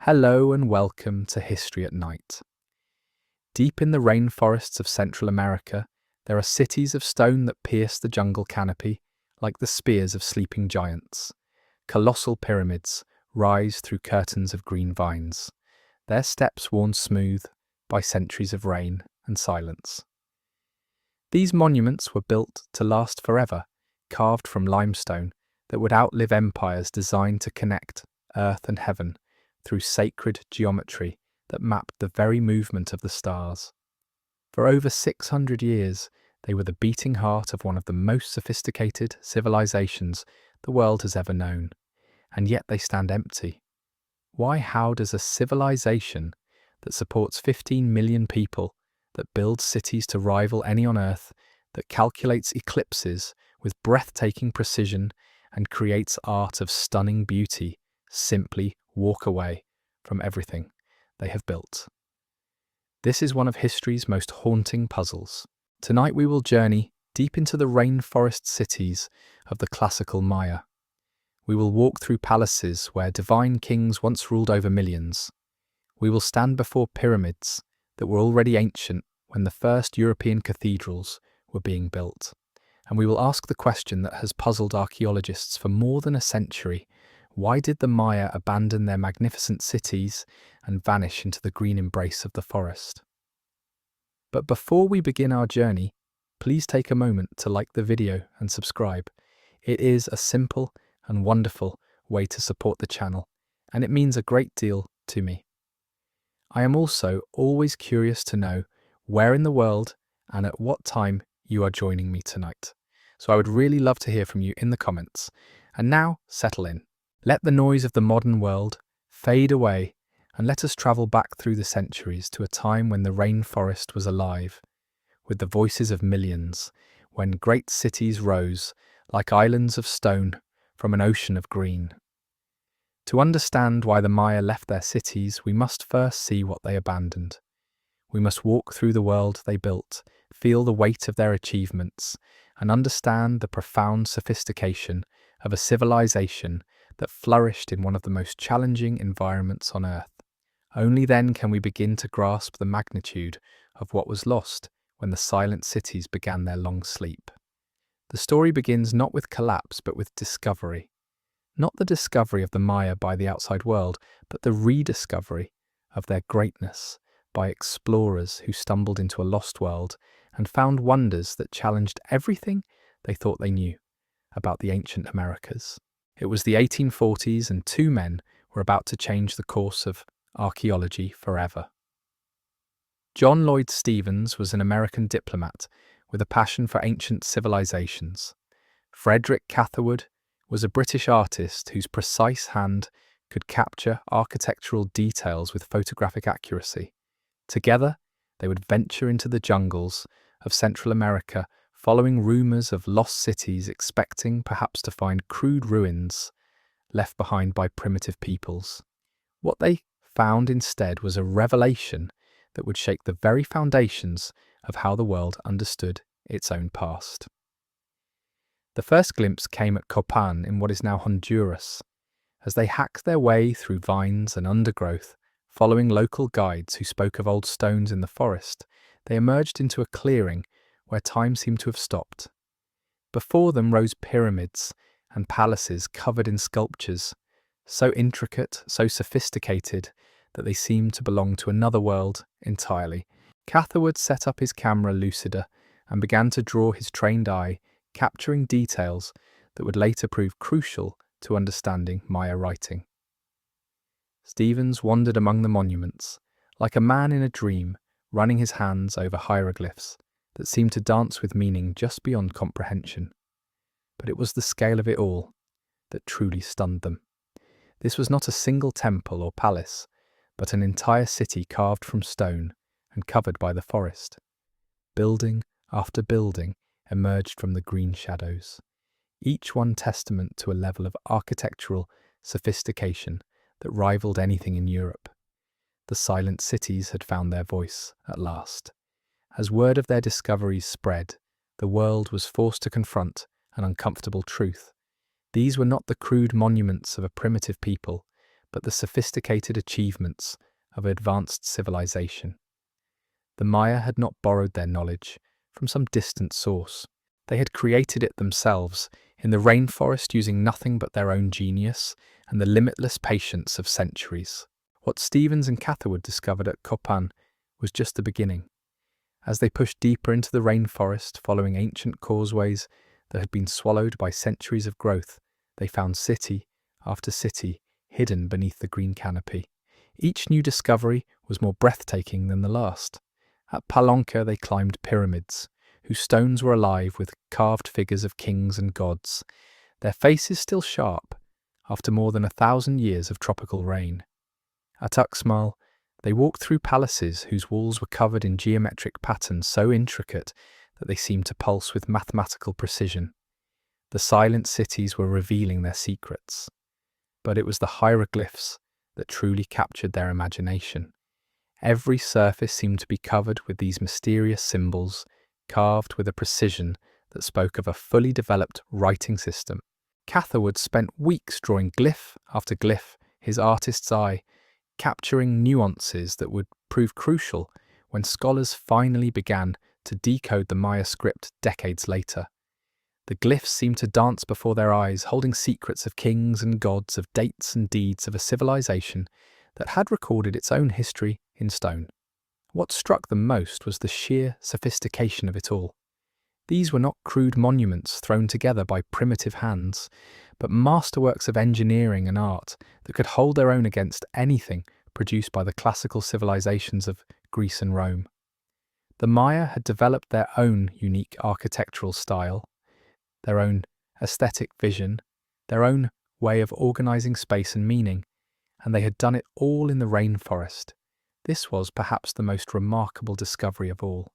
Hello and welcome to History at Night. Deep in the rainforests of Central America, there are cities of stone that pierce the jungle canopy like the spears of sleeping giants. Colossal pyramids rise through curtains of green vines, their steps worn smooth by centuries of rain and silence. These monuments were built to last forever, carved from limestone that would outlive empires designed to connect earth and heaven through sacred geometry that mapped the very movement of the stars. For over 600 years, they were the beating heart of one of the most sophisticated civilizations the world has ever known, and yet they stand empty. How does a civilization that supports 15 million people, that builds cities to rival any on Earth, that calculates eclipses with breathtaking precision and creates art of stunning beauty, simply walk away from everything they have built? This is one of history's most haunting puzzles. Tonight we will journey deep into the rainforest cities of the classical Maya. We will walk through palaces where divine kings once ruled over millions. We will stand before pyramids that were already ancient when the first European cathedrals were being built. And we will ask the question that has puzzled archaeologists for more than a century. Why did the Maya abandon their magnificent cities and vanish into the green embrace of the forest? But before we begin our journey, please take a moment to like the video and subscribe. It is a simple and wonderful way to support the channel, and it means a great deal to me. I am also always curious to know where in the world and at what time you are joining me tonight. So I would really love to hear from you in the comments. And now, settle in. Let the noise of the modern world fade away and let us travel back through the centuries to a time when the rainforest was alive, with the voices of millions, when great cities rose like islands of stone from an ocean of green. To understand why the Maya left their cities, we must first see what they abandoned. We must walk through the world they built, feel the weight of their achievements, and understand the profound sophistication of a civilization that flourished in one of the most challenging environments on Earth. Only then can we begin to grasp the magnitude of what was lost when the silent cities began their long sleep. The story begins not with collapse but with discovery. Not the discovery of the Maya by the outside world, but the rediscovery of their greatness by explorers who stumbled into a lost world and found wonders that challenged everything they thought they knew about the ancient Americas. It was the 1840s and two men were about to change the course of archaeology forever. John Lloyd Stevens was an American diplomat with a passion for ancient civilizations. Frederick Catherwood was a British artist whose precise hand could capture architectural details with photographic accuracy. Together, they would venture into the jungles of Central America, following rumors of lost cities, expecting perhaps to find crude ruins left behind by primitive peoples. What they found instead was a revelation that would shake the very foundations of how the world understood its own past. The first glimpse came at Copan in what is now Honduras. As they hacked their way through vines and undergrowth, following local guides who spoke of old stones in the forest, they emerged into a clearing where time seemed to have stopped. Before them rose pyramids and palaces covered in sculptures, so intricate, so sophisticated, that they seemed to belong to another world entirely. Catherwood set up his camera lucida and began to draw his trained eye, capturing details that would later prove crucial to understanding Maya writing. Stevens wandered among the monuments, like a man in a dream, running his hands over hieroglyphs that seemed to dance with meaning just beyond comprehension. But it was the scale of it all that truly stunned them. This was not a single temple or palace, but an entire city carved from stone and covered by the forest. Building after building emerged from the green shadows, each one testament to a level of architectural sophistication that rivaled anything in Europe. The silent cities had found their voice at last. As word of their discoveries spread, the world was forced to confront an uncomfortable truth. These were not the crude monuments of a primitive people, but the sophisticated achievements of advanced civilization. The Maya had not borrowed their knowledge from some distant source. They had created it themselves in the rainforest using nothing but their own genius and the limitless patience of centuries. What Stevens and Catherwood discovered at Copan was just the beginning. As they pushed deeper into the rainforest, following ancient causeways that had been swallowed by centuries of growth, they found city after city hidden beneath the green canopy. Each new discovery was more breathtaking than the last. At Palenque they climbed pyramids, whose stones were alive with carved figures of kings and gods, their faces still sharp after more than 1,000 years of tropical rain. At Uxmal, they walked through palaces whose walls were covered in geometric patterns so intricate that they seemed to pulse with mathematical precision. The silent cities were revealing their secrets. But it was the hieroglyphs that truly captured their imagination. Every surface seemed to be covered with these mysterious symbols, carved with a precision that spoke of a fully developed writing system. Catherwood spent weeks drawing glyph after glyph, his artist's eye, capturing nuances that would prove crucial when scholars finally began to decode the Maya script decades later. The glyphs seemed to dance before their eyes, holding secrets of kings and gods, of dates and deeds of a civilization that had recorded its own history in stone. What struck them most was the sheer sophistication of it all. These were not crude monuments thrown together by primitive hands, but masterworks of engineering and art that could hold their own against anything produced by the classical civilizations of Greece and Rome. The Maya had developed their own unique architectural style, their own aesthetic vision, their own way of organizing space and meaning, and they had done it all in the rainforest. This was perhaps the most remarkable discovery of all.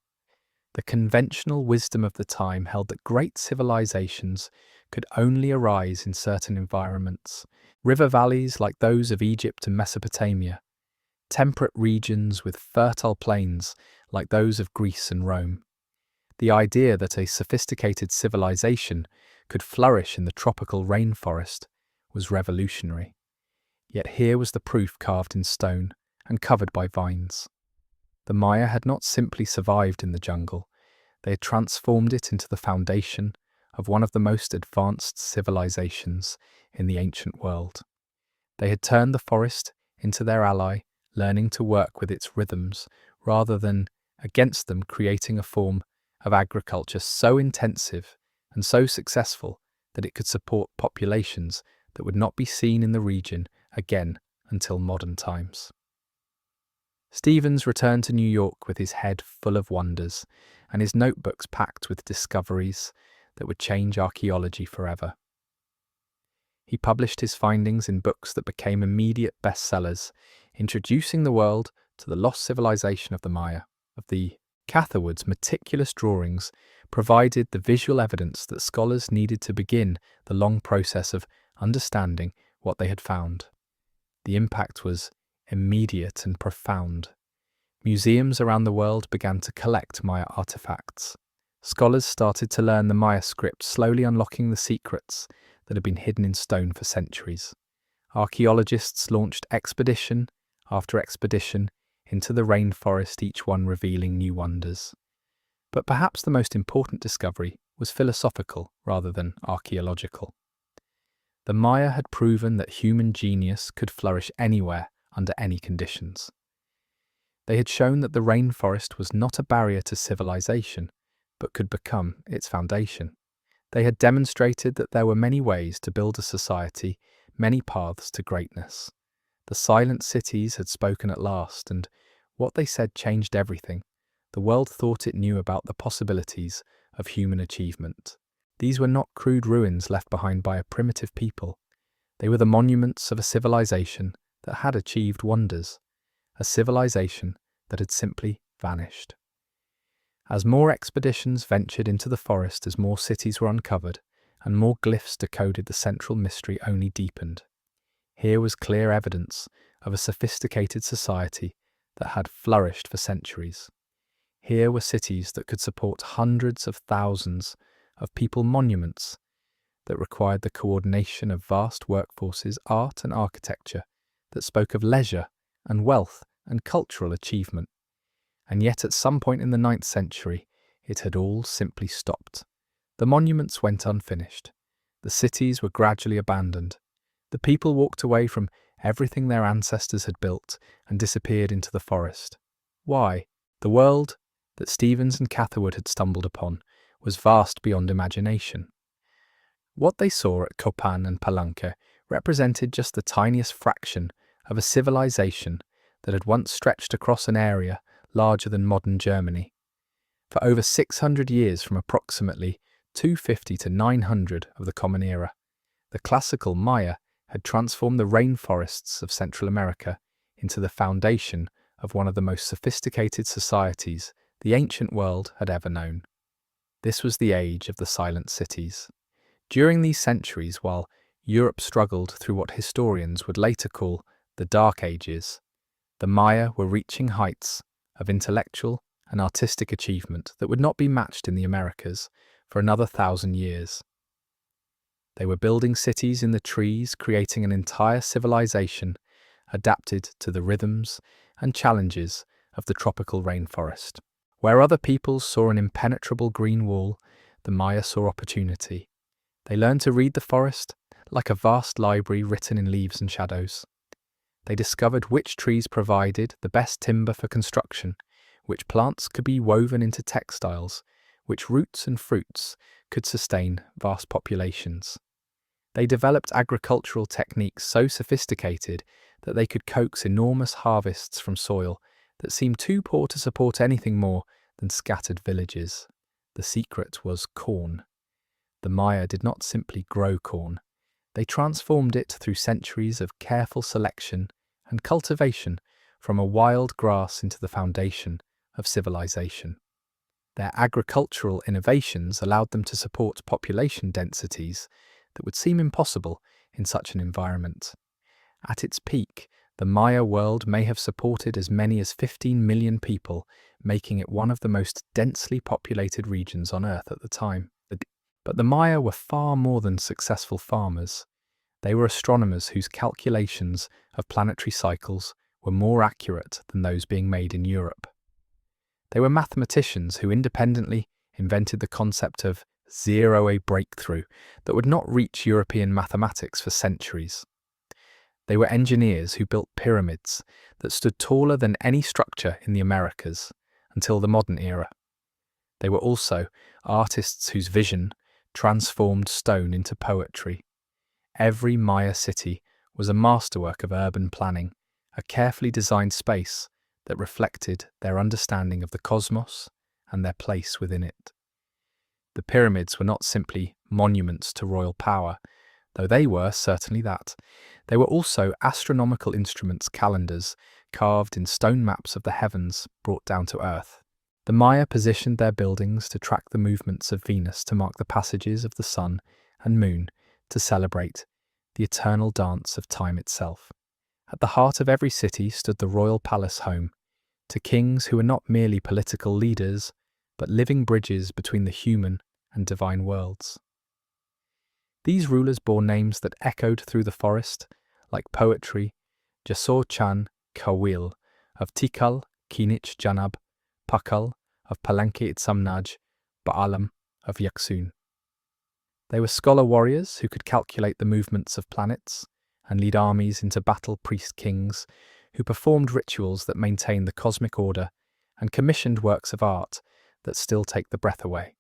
The conventional wisdom of the time held that great civilizations could only arise in certain environments, river valleys like those of Egypt and Mesopotamia, temperate regions with fertile plains like those of Greece and Rome. The idea that a sophisticated civilization could flourish in the tropical rainforest was revolutionary. Yet here was the proof carved in stone and covered by vines. The Maya had not simply survived in the jungle, they had transformed it into the foundation of one of the most advanced civilizations in the ancient world. They had turned the forest into their ally, learning to work with its rhythms rather than against them, creating a form of agriculture so intensive and so successful that it could support populations that would not be seen in the region again until modern times. Stevens returned to New York with his head full of wonders and his notebooks packed with discoveries that would change archaeology forever. He published his findings in books that became immediate bestsellers, introducing the world to the lost civilization of the Maya. Catherwood's meticulous drawings provided the visual evidence that scholars needed to begin the long process of understanding what they had found. The impact was immediate and profound. Museums around the world began to collect Maya artifacts. Scholars started to learn the Maya script, slowly unlocking the secrets that had been hidden in stone for centuries. Archaeologists launched expedition after expedition into the rainforest, each one revealing new wonders. But perhaps the most important discovery was philosophical rather than archaeological. The Maya had proven that human genius could flourish anywhere under any conditions. They had shown that the rainforest was not a barrier to civilization, but could become its foundation. They had demonstrated that there were many ways to build a society, many paths to greatness. The silent cities had spoken at last, and what they said changed everything. The world thought it knew about the possibilities of human achievement. These were not crude ruins left behind by a primitive people. They were the monuments of a civilization that had achieved wonders, a civilization that had simply vanished. As more expeditions ventured into the forest, as more cities were uncovered, and more glyphs decoded, the central mystery only deepened. Here was clear evidence of a sophisticated society that had flourished for centuries. Here were cities that could support hundreds of thousands of people, monuments that required the coordination of vast workforces, art and architecture that spoke of leisure and wealth and cultural achievement. And yet at some point in the 9th century, it had all simply stopped. The monuments went unfinished. The cities were gradually abandoned. The people walked away from everything their ancestors had built and disappeared into the forest. Why? The world that Stevens and Catherwood had stumbled upon was vast beyond imagination. What they saw at Copan and Palenque represented just the tiniest fraction of a civilization that had once stretched across an area larger than modern Germany. For over 600 years, from approximately 250 to 900 of the Common Era, the classical Maya had transformed the rainforests of Central America into the foundation of one of the most sophisticated societies the ancient world had ever known. This was the age of the silent cities. During these centuries, while Europe struggled through what historians would later call the Dark Ages, the Maya were reaching heights of intellectual and artistic achievement that would not be matched in the Americas for another 1,000 years. They were building cities in the trees, creating an entire civilization adapted to the rhythms and challenges of the tropical rainforest. Where other peoples saw an impenetrable green wall, the Maya saw opportunity. They learned to read the forest like a vast library written in leaves and shadows. They discovered which trees provided the best timber for construction, which plants could be woven into textiles, which roots and fruits could sustain vast populations. They developed agricultural techniques so sophisticated that they could coax enormous harvests from soil that seemed too poor to support anything more than scattered villages. The secret was corn. The Maya did not simply grow corn. They transformed it through centuries of careful selection and cultivation from a wild grass into the foundation of civilization. Their agricultural innovations allowed them to support population densities that would seem impossible in such an environment. At its peak, the Maya world may have supported as many as 15 million people, making it one of the most densely populated regions on Earth at the time. But the Maya were far more than successful farmers. They were astronomers whose calculations of planetary cycles were more accurate than those being made in Europe. They were mathematicians who independently invented the concept of zero-a breakthrough that would not reach European mathematics for centuries. They were engineers who built pyramids that stood taller than any structure in the Americas until the modern era. They were also artists whose vision transformed stone into poetry. Every Maya city was a masterwork of urban planning, a carefully designed space that reflected their understanding of the cosmos and their place within it. The pyramids were not simply monuments to royal power, though they were certainly that. They were also astronomical instruments, calendars, carved in stone maps of the heavens brought down to earth. The Maya positioned their buildings to track the movements of Venus, to mark the passages of the sun and moon, to celebrate the eternal dance of time itself. At the heart of every city stood the royal palace home to kings who were not merely political leaders, but living bridges between the human and divine worlds. These rulers bore names that echoed through the forest, like poetry: Jasor Chan Kawil of Tikal, Kinich Janab, Pakal of Palenque Itzamnaj, Ba'alam of Yaksun. They were scholar warriors who could calculate the movements of planets and lead armies into battle, priest kings who performed rituals that maintained the cosmic order and commissioned works of art that still take the breath away.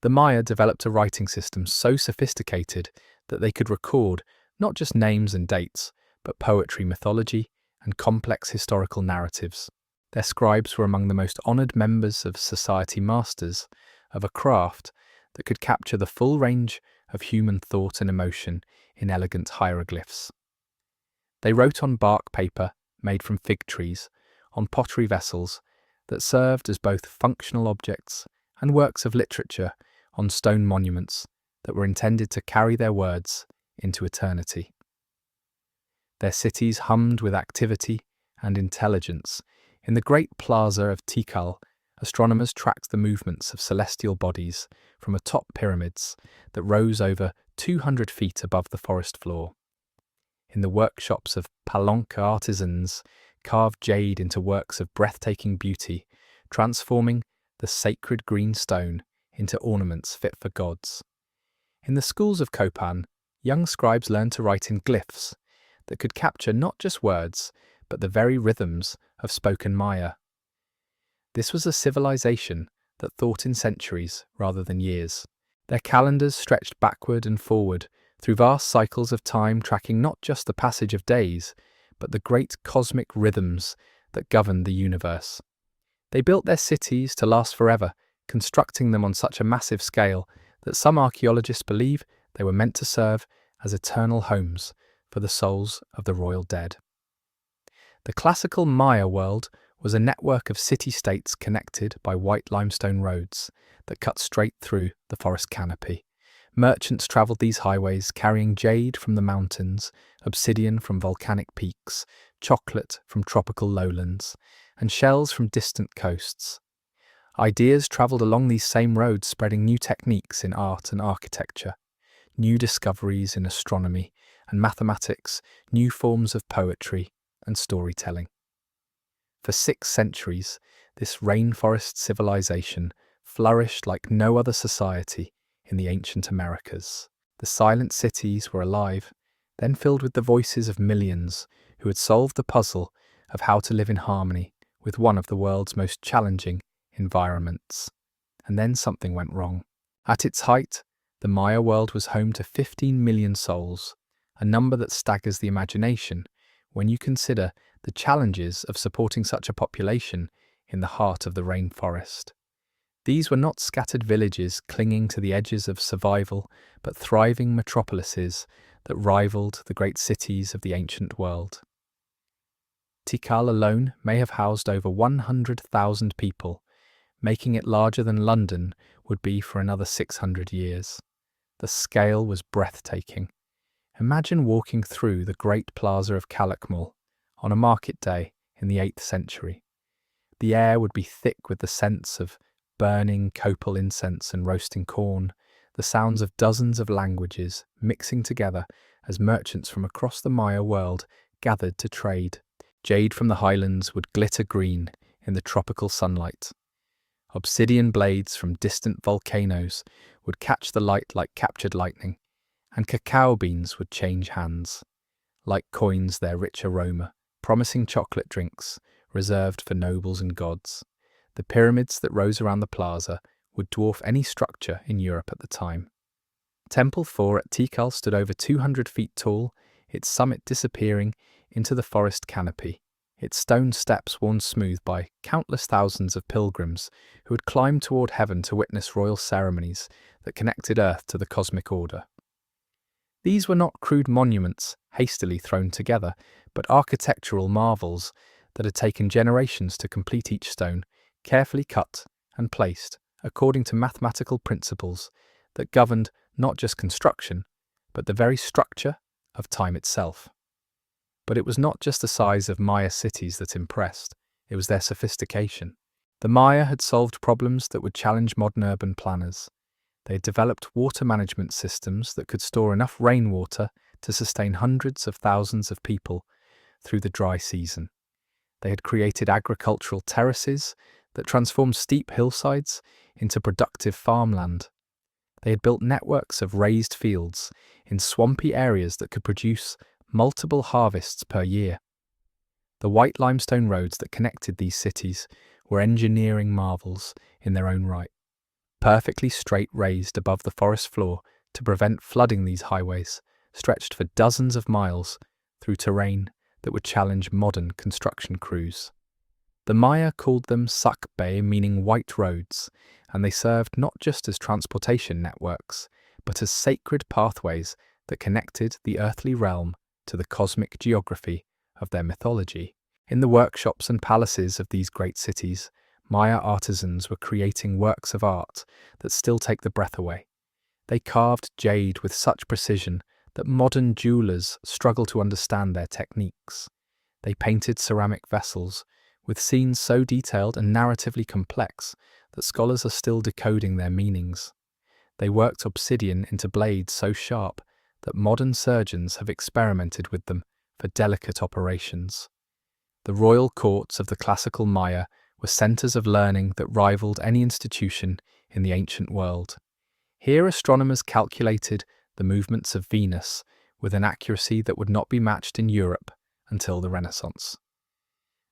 The Maya developed a writing system so sophisticated that they could record not just names and dates, but poetry, mythology, and complex historical narratives. Their scribes were among the most honoured members of society, masters of a craft that could capture the full range of human thought and emotion in elegant hieroglyphs. They wrote on bark paper made from fig trees, on pottery vessels that served as both functional objects and works of literature, on stone monuments that were intended to carry their words into eternity. Their cities hummed with activity and intelligence. In the great plaza of Tikal, astronomers tracked the movements of celestial bodies from atop pyramids that rose over 200 feet above the forest floor. In the workshops of Palenque artisans, carved jade into works of breathtaking beauty, transforming the sacred green stone into ornaments fit for gods. In the schools of Copan, young scribes learned to write in glyphs that could capture not just words, but the very rhythms of spoken Maya. This was a civilization that thought in centuries rather than years. Their calendars stretched backward and forward through vast cycles of time, tracking not just the passage of days, but the great cosmic rhythms that governed the universe. They built their cities to last forever, constructing them on such a massive scale that some archaeologists believe they were meant to serve as eternal homes for the souls of the royal dead. The classical Maya world was a network of city-states connected by white limestone roads that cut straight through the forest canopy. Merchants travelled these highways carrying jade from the mountains, obsidian from volcanic peaks, chocolate from tropical lowlands, and shells from distant coasts. Ideas travelled along these same roads, spreading new techniques in art and architecture, new discoveries in astronomy and mathematics, new forms of poetry and storytelling. For 6 centuries, this rainforest civilization flourished like no other society in the ancient Americas. The silent cities were alive, then filled with the voices of millions who had solved the puzzle of how to live in harmony with one of the world's most challenging environments. And then something went wrong. At its height, the Maya world was home to 15 million souls, a number that staggers the imagination when you consider the challenges of supporting such a population in the heart of the rainforest. These were not scattered villages clinging to the edges of survival, but thriving metropolises that rivaled the great cities of the ancient world. Tikal alone may have housed over 100,000 people, making it larger than London would be for another 600 years. The scale was breathtaking. Imagine walking through the great plaza of Calakmul on a market day in the 8th century. The air would be thick with the scents of burning copal incense and roasting corn, the sounds of dozens of languages mixing together as merchants from across the Maya world gathered to trade. Jade from the highlands would glitter green in the tropical sunlight. Obsidian blades from distant volcanoes would catch the light like captured lightning, and cacao beans would change hands. Like coins, their rich aroma, promising chocolate drinks reserved for nobles and gods. The pyramids that rose around the plaza would dwarf any structure in Europe at the time. Temple 4 at Tikal stood over 200 feet tall, its summit disappearing into the forest canopy, its stone steps worn smooth by countless thousands of pilgrims who had climbed toward heaven to witness royal ceremonies that connected Earth to the cosmic order. These were not crude monuments hastily thrown together, but architectural marvels that had taken generations to complete, each stone carefully cut and placed according to mathematical principles that governed not just construction, but the very structure of time itself. But it was not just the size of Maya cities that impressed, it was their sophistication. The Maya had solved problems that would challenge modern urban planners. They had developed water management systems that could store enough rainwater to sustain hundreds of thousands of people through the dry season. They had created agricultural terraces that transformed steep hillsides into productive farmland. They had built networks of raised fields in swampy areas that could produce multiple harvests per year. The white limestone roads that connected these cities were engineering marvels in their own right, perfectly straight, raised above the forest floor to prevent flooding. These highways stretched for dozens of miles through terrain that would challenge modern construction crews. The Maya called them Sakbe, meaning white roads, and they served not just as transportation networks, but as sacred pathways that connected the earthly realm to the cosmic geography of their mythology. In the workshops and palaces of these great cities, Maya artisans were creating works of art that still take the breath away. They carved jade with such precision that modern jewelers struggle to understand their techniques. They painted ceramic vessels with scenes so detailed and narratively complex that scholars are still decoding their meanings. They worked obsidian into blades so sharp that modern surgeons have experimented with them for delicate operations. The royal courts of the classical Maya were centers of learning that rivaled any institution in the ancient world. Here astronomers calculated the movements of Venus with an accuracy that would not be matched in Europe until the Renaissance.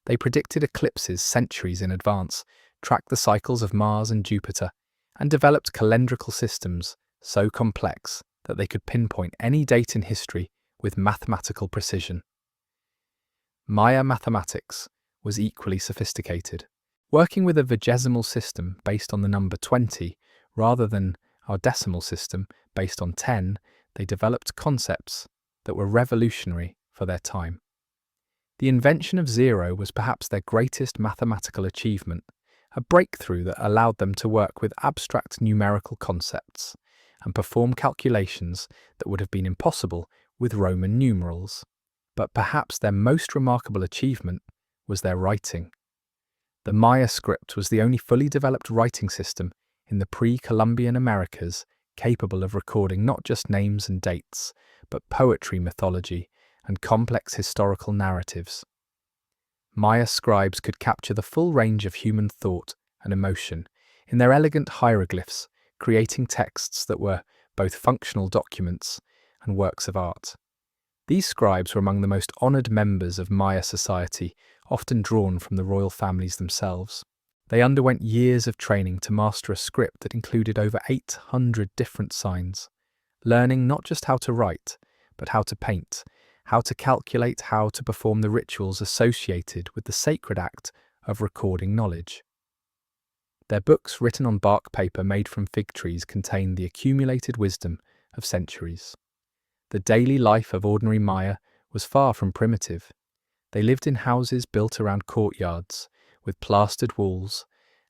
They predicted eclipses centuries in advance, tracked the cycles of Mars and Jupiter, and developed calendrical systems so complex that they could pinpoint any date in history with mathematical precision. Maya mathematics was equally sophisticated. Working with a vigesimal system based on the number 20 rather than our decimal system based on 10, they developed concepts that were revolutionary for their time. The invention of zero was perhaps their greatest mathematical achievement, a breakthrough that allowed them to work with abstract numerical concepts and perform calculations that would have been impossible with Roman numerals. But perhaps their most remarkable achievement was their writing. The Maya script was the only fully developed writing system in the pre-Columbian Americas capable of recording not just names and dates, but poetry, mythology, and complex historical narratives. Maya scribes could capture the full range of human thought and emotion in their elegant hieroglyphs, creating texts that were both functional documents and works of art. These scribes were among the most honored members of Maya society, often drawn from the royal families themselves. They underwent years of training to master a script that included over 800 different signs, learning not just how to write, but how to paint, how to calculate, how to perform the rituals associated with the sacred act of recording knowledge. Their books, written on bark paper made from fig trees, contain the accumulated wisdom of centuries. The daily life of ordinary Maya was far from primitive. They lived in houses built around courtyards, with plastered walls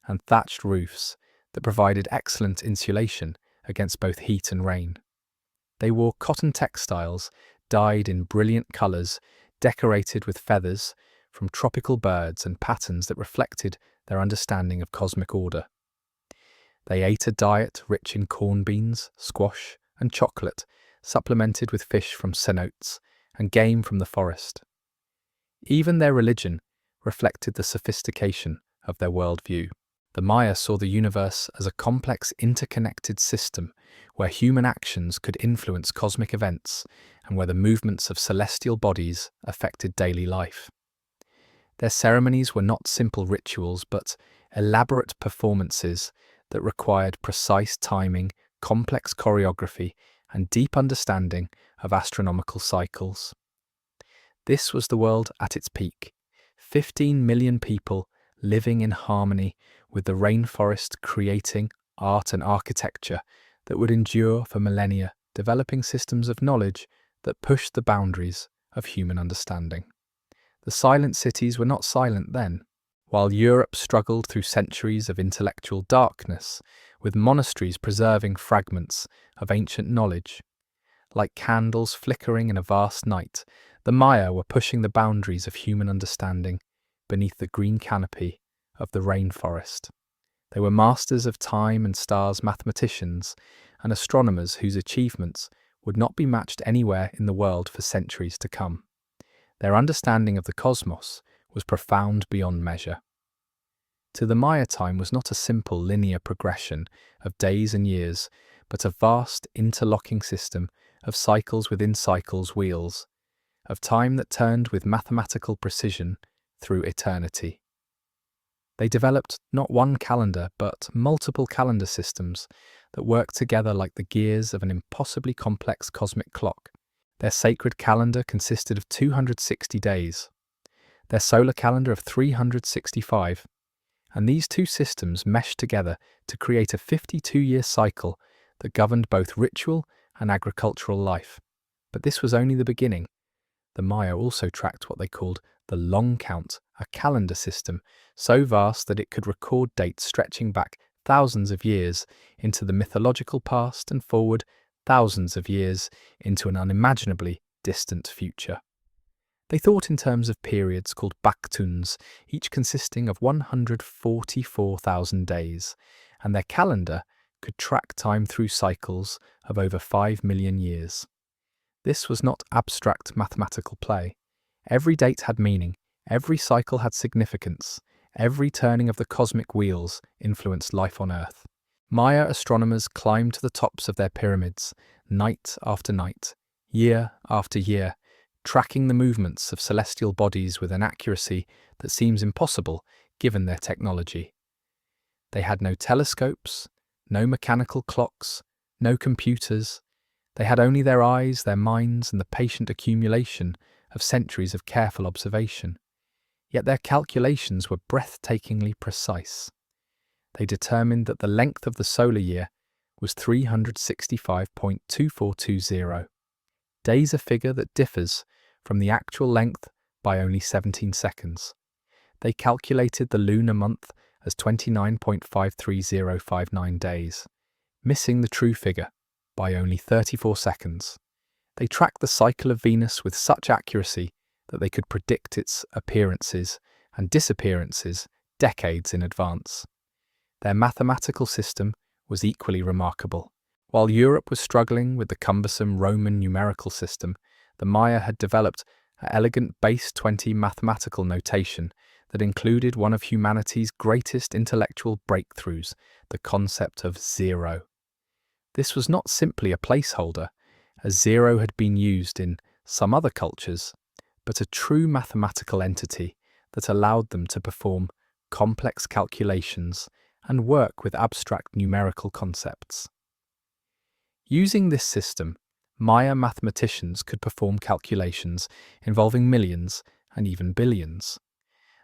and thatched roofs that provided excellent insulation against both heat and rain. They wore cotton textiles dyed in brilliant colours, decorated with feathers from tropical birds and patterns that reflected their understanding of cosmic order. They ate a diet rich in corn beans, squash, and chocolate, supplemented with fish from cenotes and game from the forest. Even their religion reflected the sophistication of their worldview. The Maya saw the universe as a complex, interconnected system where human actions could influence cosmic events and where the movements of celestial bodies affected daily life. Their ceremonies were not simple rituals, but elaborate performances that required precise timing, complex choreography, and deep understanding of astronomical cycles. This was the world at its peak. 15 million people living in harmony with the rainforest, creating art and architecture that would endure for millennia, developing systems of knowledge that pushed the boundaries of human understanding. The silent cities were not silent then. While Europe struggled through centuries of intellectual darkness, with monasteries preserving fragments of ancient knowledge, like candles flickering in a vast night, the Maya were pushing the boundaries of human understanding beneath the green canopy of the rainforest. They were masters of time and stars, mathematicians, and astronomers whose achievements would not be matched anywhere in the world for centuries to come. Their understanding of the cosmos was profound beyond measure. To the Maya, time was not a simple linear progression of days and years, but a vast interlocking system of cycles within cycles, wheels of time that turned with mathematical precision through eternity. They developed not one calendar, but multiple calendar systems that worked together like the gears of an impossibly complex cosmic clock. Their sacred calendar consisted of 260 days, their solar calendar of 365, and these two systems meshed together to create a 52-year cycle that governed both ritual and agricultural life. But this was only the beginning. The Maya also tracked what they called the long count, a calendar system so vast that it could record dates stretching back thousands of years into the mythological past and forward thousands of years into an unimaginably distant future. They thought in terms of periods called baktuns, each consisting of 144,000 days, and their calendar could track time through cycles of over 5 million years. This was not abstract mathematical play. Every date had meaning, every cycle had significance, every turning of the cosmic wheels influenced life on Earth. Maya astronomers climbed to the tops of their pyramids, night after night, year after year, tracking the movements of celestial bodies with an accuracy that seems impossible given their technology. They had no telescopes, no mechanical clocks, no computers. They had only their eyes, their minds, and the patient accumulation of centuries of careful observation. Yet their calculations were breathtakingly precise. They determined that the length of the solar year was 365.2420 days, a figure that differs from the actual length by only 17 seconds. They calculated the lunar month as 29.53059 days, missing the true figure by only 34 seconds. They tracked the cycle of Venus with such accuracy that they could predict its appearances and disappearances decades in advance. Their mathematical system was equally remarkable. While Europe was struggling with the cumbersome Roman numerical system, the Maya had developed an elegant base 20 mathematical notation that included one of humanity's greatest intellectual breakthroughs, the concept of zero. This was not simply a placeholder, as zero had been used in some other cultures, but a true mathematical entity that allowed them to perform complex calculations and work with abstract numerical concepts. Using this system, Maya mathematicians could perform calculations involving millions and even billions.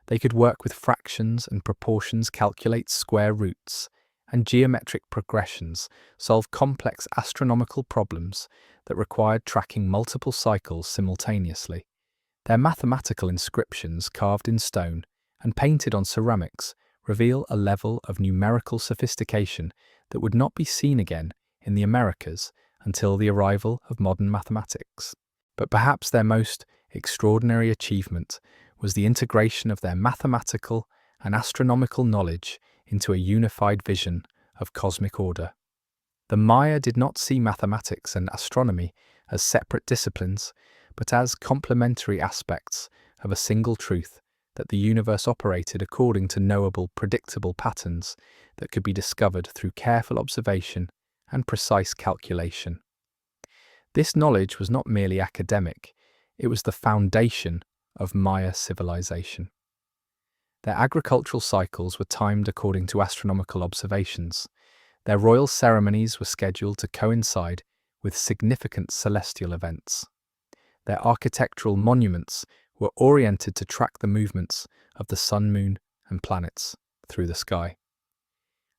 They could work with fractions and proportions, calculate square roots, and geometric progressions, solve complex astronomical problems that required tracking multiple cycles simultaneously. Their mathematical inscriptions carved in stone and painted on ceramics reveal a level of numerical sophistication that would not be seen again in the Americas until the arrival of modern mathematics. But perhaps their most extraordinary achievement was the integration of their mathematical and astronomical knowledge into a unified vision of cosmic order. The Maya did not see mathematics and astronomy as separate disciplines, but as complementary aspects of a single truth, that the universe operated according to knowable, predictable patterns that could be discovered through careful observation and precise calculation. This knowledge was not merely academic, it was the foundation of Maya civilization. Their agricultural cycles were timed according to astronomical observations. Their royal ceremonies were scheduled to coincide with significant celestial events. Their architectural monuments were oriented to track the movements of the sun, moon, and planets through the sky.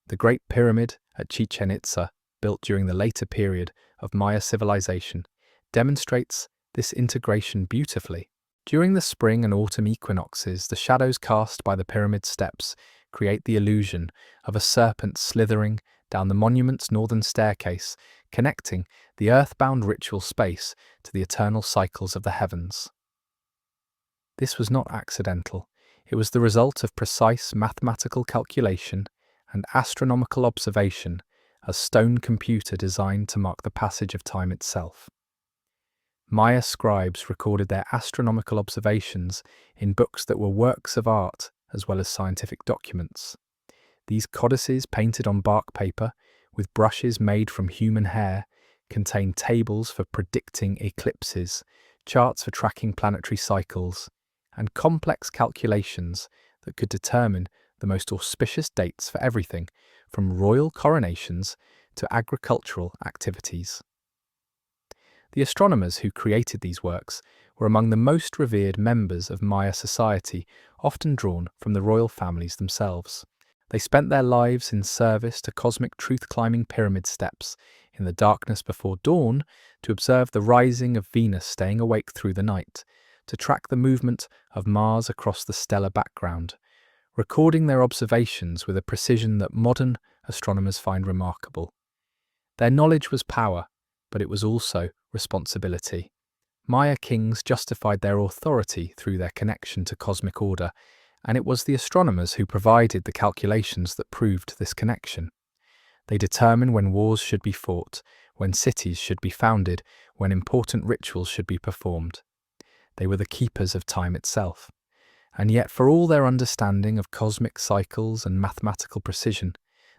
The Great Pyramid at Chichen Itza, built during the later period of Maya civilization, demonstrates this integration beautifully. During the spring and autumn equinoxes, the shadows cast by the pyramid steps create the illusion of a serpent slithering down the monument's northern staircase, connecting the earthbound ritual space to the eternal cycles of the heavens. This was not accidental. It was the result of precise mathematical calculation and astronomical observation, a stone computer designed to mark the passage of time itself. Maya scribes recorded their astronomical observations in books that were works of art as well as scientific documents. These codices, painted on bark paper with brushes made from human hair, contain tables for predicting eclipses, charts for tracking planetary cycles, and complex calculations that could determine the most auspicious dates for everything from royal coronations to agricultural activities. The astronomers who created these works were among the most revered members of Maya society, often drawn from the royal families themselves. They spent their lives in service to cosmic truth-climbing pyramid steps in the darkness before dawn, to observe the rising of Venus staying awake through the night, to track the movement of Mars across the stellar background, recording their observations with a precision that modern astronomers find remarkable. Their knowledge was power, but it was also responsibility. Maya kings justified their authority through their connection to cosmic order, and it was the astronomers who provided the calculations that proved this connection. They determined when wars should be fought, when cities should be founded, when important rituals should be performed. They were the keepers of time itself. And yet, for all their understanding of cosmic cycles and mathematical precision,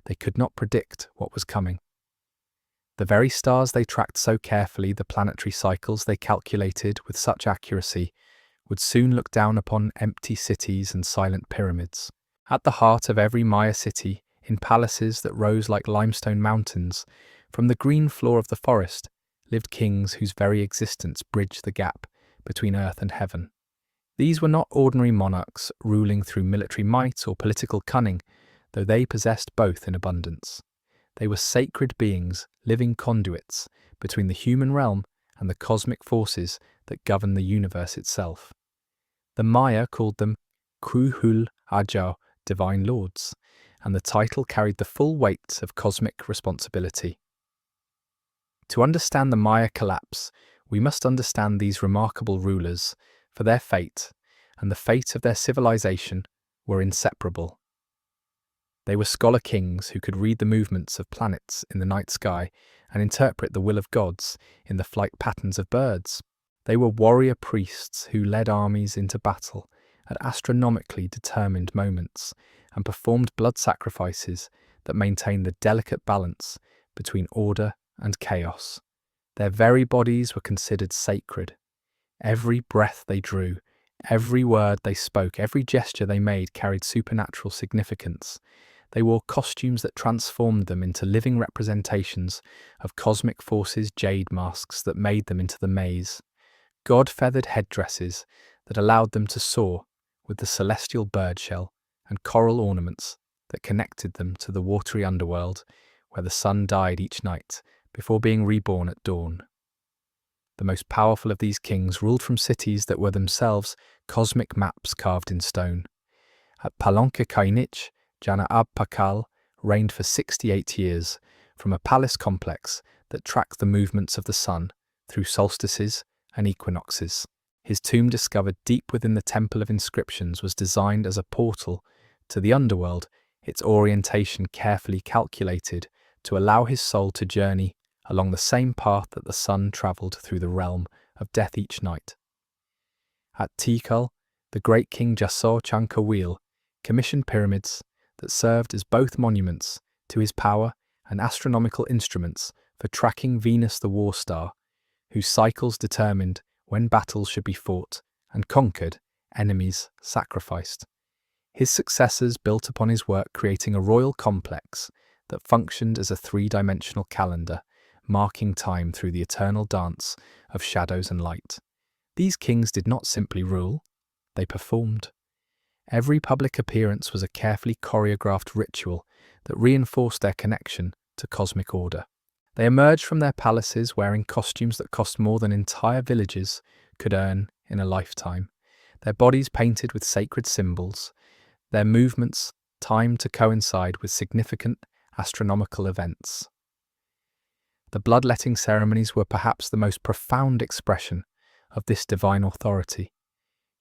they could not predict what was coming. The very stars they tracked so carefully, the planetary cycles they calculated with such accuracy, would soon look down upon empty cities and silent pyramids. At the heart of every Maya city, in palaces that rose like limestone mountains, from the green floor of the forest, lived kings whose very existence bridged the gap between earth and heaven. These were not ordinary monarchs ruling through military might or political cunning, though they possessed both in abundance. They were sacred beings, living conduits between the human realm and the cosmic forces that govern the universe itself. The Maya called them Kuhul Ajau, divine lords, and the title carried the full weight of cosmic responsibility. To understand the Maya collapse, we must understand these remarkable rulers, for their fate and the fate of their civilization were inseparable. They were scholar kings who could read the movements of planets in the night sky and interpret the will of gods in the flight patterns of birds. They were warrior priests who led armies into battle at astronomically determined moments and performed blood sacrifices that maintained the delicate balance between order and chaos. Their very bodies were considered sacred. Every breath they drew, every word they spoke, every gesture they made carried supernatural significance. They wore costumes that transformed them into living representations of cosmic forces, jade masks that made them into the maze, god-feathered headdresses that allowed them to soar with the celestial birdshell, and coral ornaments that connected them to the watery underworld where the sun died each night before being reborn at dawn. The most powerful of these kings ruled from cities that were themselves cosmic maps carved in stone. At Palenque-Kainich, Jana-ab Pakal reigned for 68 years from a palace complex that tracked the movements of the sun through solstices and equinoxes. His tomb, discovered deep within the Temple of Inscriptions, was designed as a portal to the underworld, its orientation carefully calculated to allow his soul to journey along the same path that the sun travelled through the realm of death each night. At Tikal, the great king Jasor Chankawil commissioned pyramids that served as both monuments to his power and astronomical instruments for tracking Venus the war star, whose cycles determined when battles should be fought and conquered, enemies sacrificed. His successors built upon his work, creating a royal complex that functioned as a three-dimensional calendar, marking time through the eternal dance of shadows and light. These kings did not simply rule, they performed. Every public appearance was a carefully choreographed ritual that reinforced their connection to cosmic order. They emerged from their palaces wearing costumes that cost more than entire villages could earn in a lifetime, their bodies painted with sacred symbols, their movements timed to coincide with significant astronomical events. The bloodletting ceremonies were perhaps the most profound expression of this divine authority.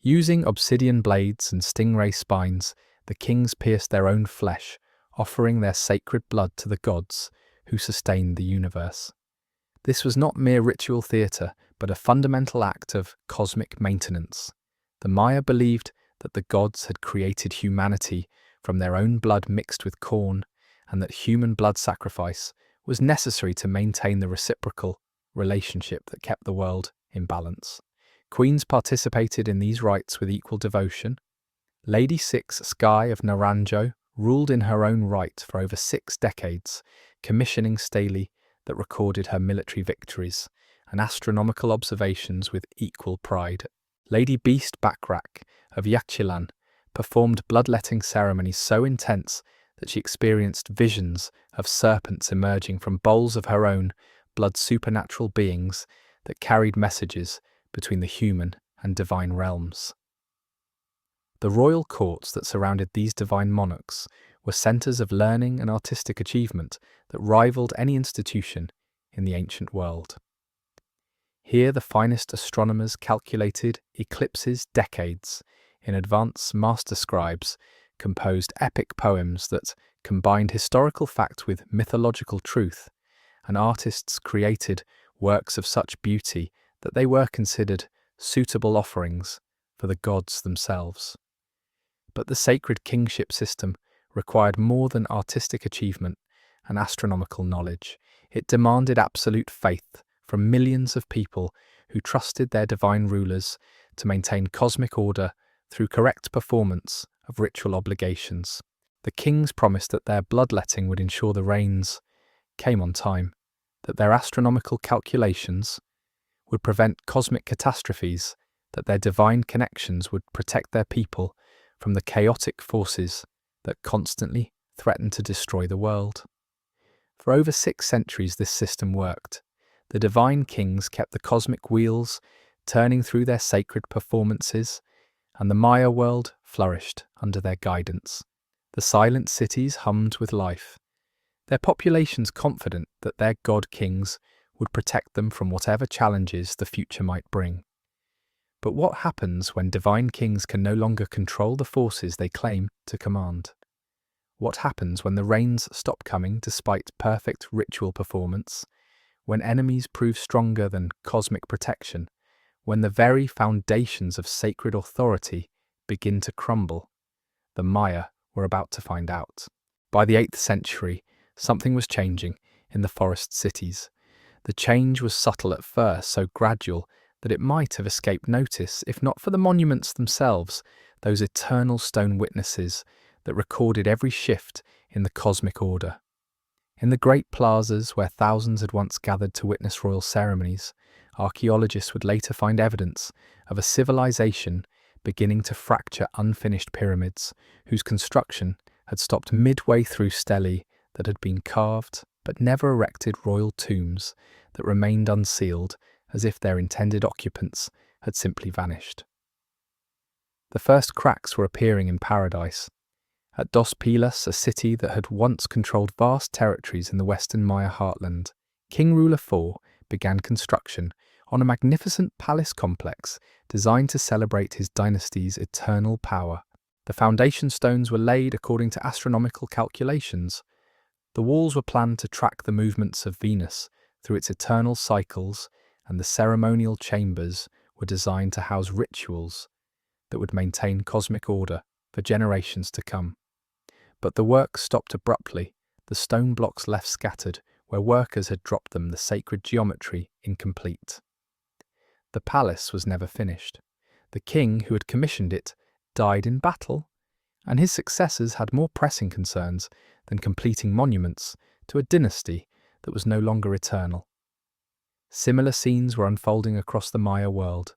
Using obsidian blades and stingray spines, the kings pierced their own flesh, offering their sacred blood to the gods who sustained the universe. This was not mere ritual theatre, but a fundamental act of cosmic maintenance. The Maya believed that the gods had created humanity from their own blood mixed with corn, and that human blood sacrifice was necessary to maintain the reciprocal relationship that kept the world in balance. Queens participated in these rites with equal devotion. Lady Six Sky of Naranjo ruled in her own right for over 6 decades, commissioning stelae that recorded her military victories and astronomical observations with equal pride. Lady Beast Bakrak of Yaxchilan performed bloodletting ceremonies so intense that she experienced visions of serpents emerging from bowls of her own blood, supernatural beings that carried messages between the human and divine realms. The royal courts that surrounded these divine monarchs were centres of learning and artistic achievement that rivaled any institution in the ancient world. Here the finest astronomers calculated eclipses decades in advance. Master scribes composed epic poems that combined historical fact with mythological truth, and artists created works of such beauty that they were considered suitable offerings for the gods themselves. But the sacred kingship system required more than artistic achievement and astronomical knowledge. It demanded absolute faith from millions of people who trusted their divine rulers to maintain cosmic order through correct performance of ritual obligations. The kings promised that their bloodletting would ensure the rains came on time, that their astronomical calculations would prevent cosmic catastrophes, that their divine connections would protect their people from the chaotic forces that constantly threatened to destroy the world. For over 6 centuries this system worked. The divine kings kept the cosmic wheels turning through their sacred performances, and the Maya world flourished under their guidance. The silent cities hummed with life, their populations confident that their god-kings would protect them from whatever challenges the future might bring. But what happens when divine kings can no longer control the forces they claim to command? What happens when the rains stop coming despite perfect ritual performance? When enemies prove stronger than cosmic protection? When the very foundations of sacred authority begin to crumble? The Maya were about to find out. By the 8th century, something was changing in the forest cities. The change was subtle at first, so gradual that it might have escaped notice if not for the monuments themselves, those eternal stone witnesses that recorded every shift in the cosmic order. In the great plazas where thousands had once gathered to witness royal ceremonies, archaeologists would later find evidence of a civilization beginning to fracture unfinished pyramids whose construction had stopped midway through stelae that had been carved but never erected, royal tombs that remained unsealed as if their intended occupants had simply vanished. The first cracks were appearing in paradise. At Dos Pilas, a city that had once controlled vast territories in the western Maya heartland, King Ruler IV began construction on a magnificent palace complex designed to celebrate his dynasty's eternal power. The foundation stones were laid according to astronomical calculations. The walls were planned to track the movements of Venus through its eternal cycles, and the ceremonial chambers were designed to house rituals that would maintain cosmic order for generations to come. But the work stopped abruptly, the stone blocks left scattered where workers had dropped them, the sacred geometry incomplete. The palace was never finished. The king who had commissioned it died in battle, and his successors had more pressing concerns than completing monuments to a dynasty that was no longer eternal. Similar scenes were unfolding across the Maya world.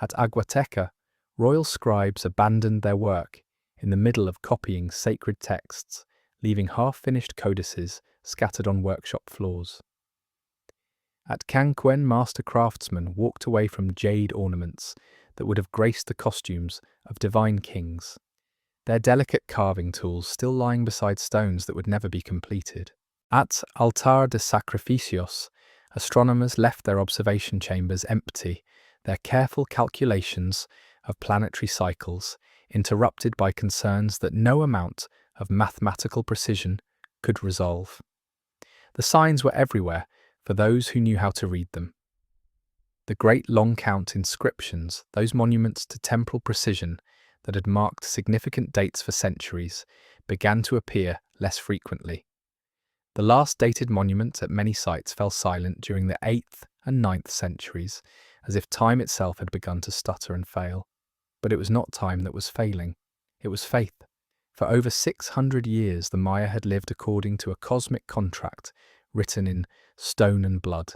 At Aguateca, royal scribes abandoned their work in the middle of copying sacred texts, leaving half-finished codices scattered on workshop floors. At Canquen, master craftsmen walked away from jade ornaments that would have graced the costumes of divine kings, their delicate carving tools still lying beside stones that would never be completed. At Altar de Sacrificios, astronomers left their observation chambers empty, their careful calculations of planetary cycles interrupted by concerns that no amount of mathematical precision could resolve. The signs were everywhere for those who knew how to read them. The great long count inscriptions, those monuments to temporal precision that had marked significant dates for centuries, began to appear less frequently. The last dated monument at many sites fell silent during the 8th and 9th centuries, as if time itself had begun to stutter and fail. But it was not time that was failing, it was faith. For over 600 years the Maya had lived according to a cosmic contract written in stone and blood.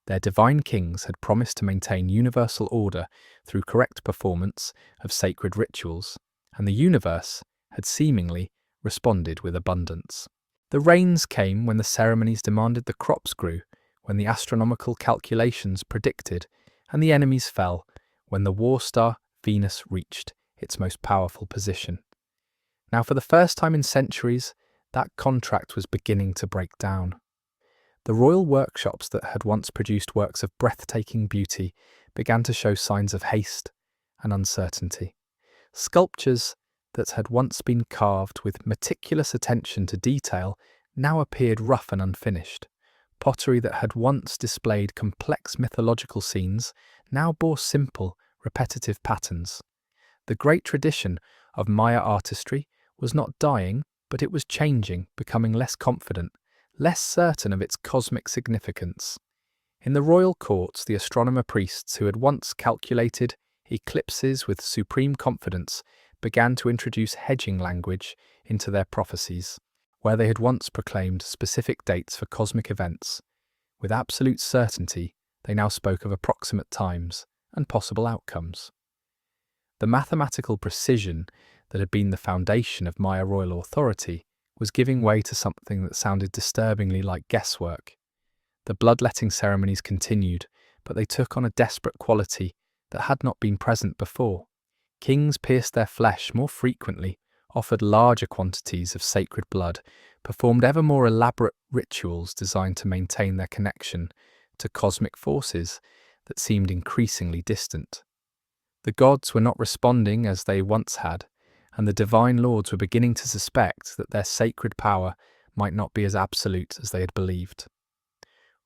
Their divine kings had promised to maintain universal order through correct performance of sacred rituals, and the universe had seemingly responded with abundance. The rains came when the ceremonies demanded, the crops grew when the astronomical calculations predicted, and the enemies fell when the war star Venus reached its most powerful position. Now, for the first time in centuries, that contract was beginning to break down. The royal workshops that had once produced works of breathtaking beauty began to show signs of haste and uncertainty. Sculptures that had once been carved with meticulous attention to detail now appeared rough and unfinished. Pottery that had once displayed complex mythological scenes now bore simple, repetitive patterns. The great tradition of Maya artistry was not dying, but it was changing, becoming less confident, less certain of its cosmic significance. In the royal courts, the astronomer priests who had once calculated eclipses with supreme confidence began to introduce hedging language into their prophecies. Where they had once proclaimed specific dates for cosmic events, with absolute certainty, they now spoke of approximate times and possible outcomes. The mathematical precision that had been the foundation of Maya royal authority was giving way to something that sounded disturbingly like guesswork. The bloodletting ceremonies continued, but they took on a desperate quality that had not been present before. Kings pierced their flesh more frequently, offered larger quantities of sacred blood, performed ever more elaborate rituals designed to maintain their connection to cosmic forces that seemed increasingly distant. The gods were not responding as they once had, and the divine lords were beginning to suspect that their sacred power might not be as absolute as they had believed.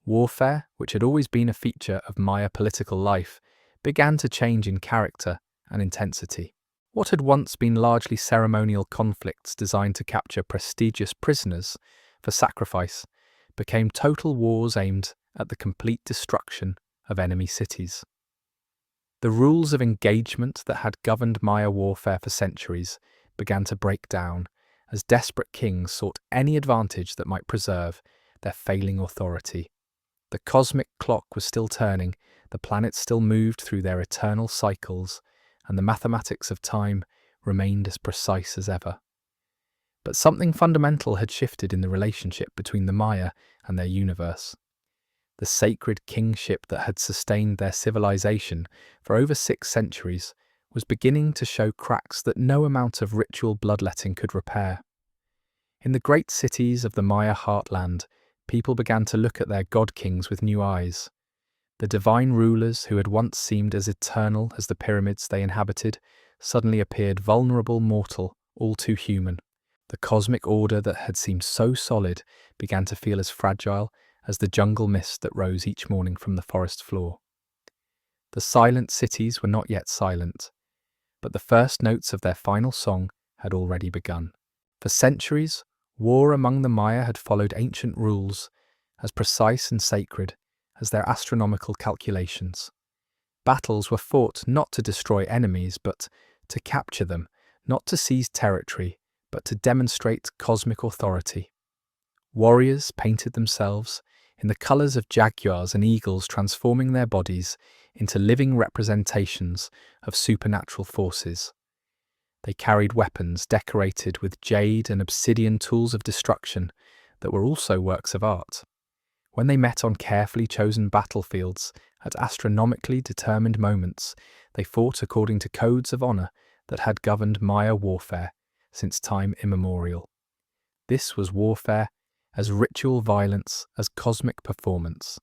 Warfare, which had always been a feature of Maya political life, began to change in character and intensity. What had once been largely ceremonial conflicts designed to capture prestigious prisoners for sacrifice became total wars aimed at the complete destruction of enemy cities. The rules of engagement that had governed Maya warfare for centuries began to break down as desperate kings sought any advantage that might preserve their failing authority. The cosmic clock was still turning, the planets still moved through their eternal cycles, and the mathematics of time remained as precise as ever. But something fundamental had shifted in the relationship between the Maya and their universe. The sacred kingship that had sustained their civilization for over 6 centuries was beginning to show cracks that no amount of ritual bloodletting could repair. In the great cities of the Maya heartland, people began to look at their god-kings with new eyes. The divine rulers who had once seemed as eternal as the pyramids they inhabited suddenly appeared vulnerable, mortal, all too human. The cosmic order that had seemed so solid began to feel as fragile as the jungle mist that rose each morning from the forest floor. The silent cities were not yet silent, but the first notes of their final song had already begun. For centuries, war among the Maya had followed ancient rules, as precise and sacred as their astronomical calculations. Battles were fought not to destroy enemies, but to capture them, not to seize territory, but to demonstrate cosmic authority. Warriors painted themselves in the colours of jaguars and eagles, transforming their bodies into living representations of supernatural forces. They carried weapons decorated with jade and obsidian tools of destruction that were also works of art. When they met on carefully chosen battlefields at astronomically determined moments, they fought according to codes of honor that had governed Maya warfare since time immemorial. This was warfare as ritual violence as cosmic performance.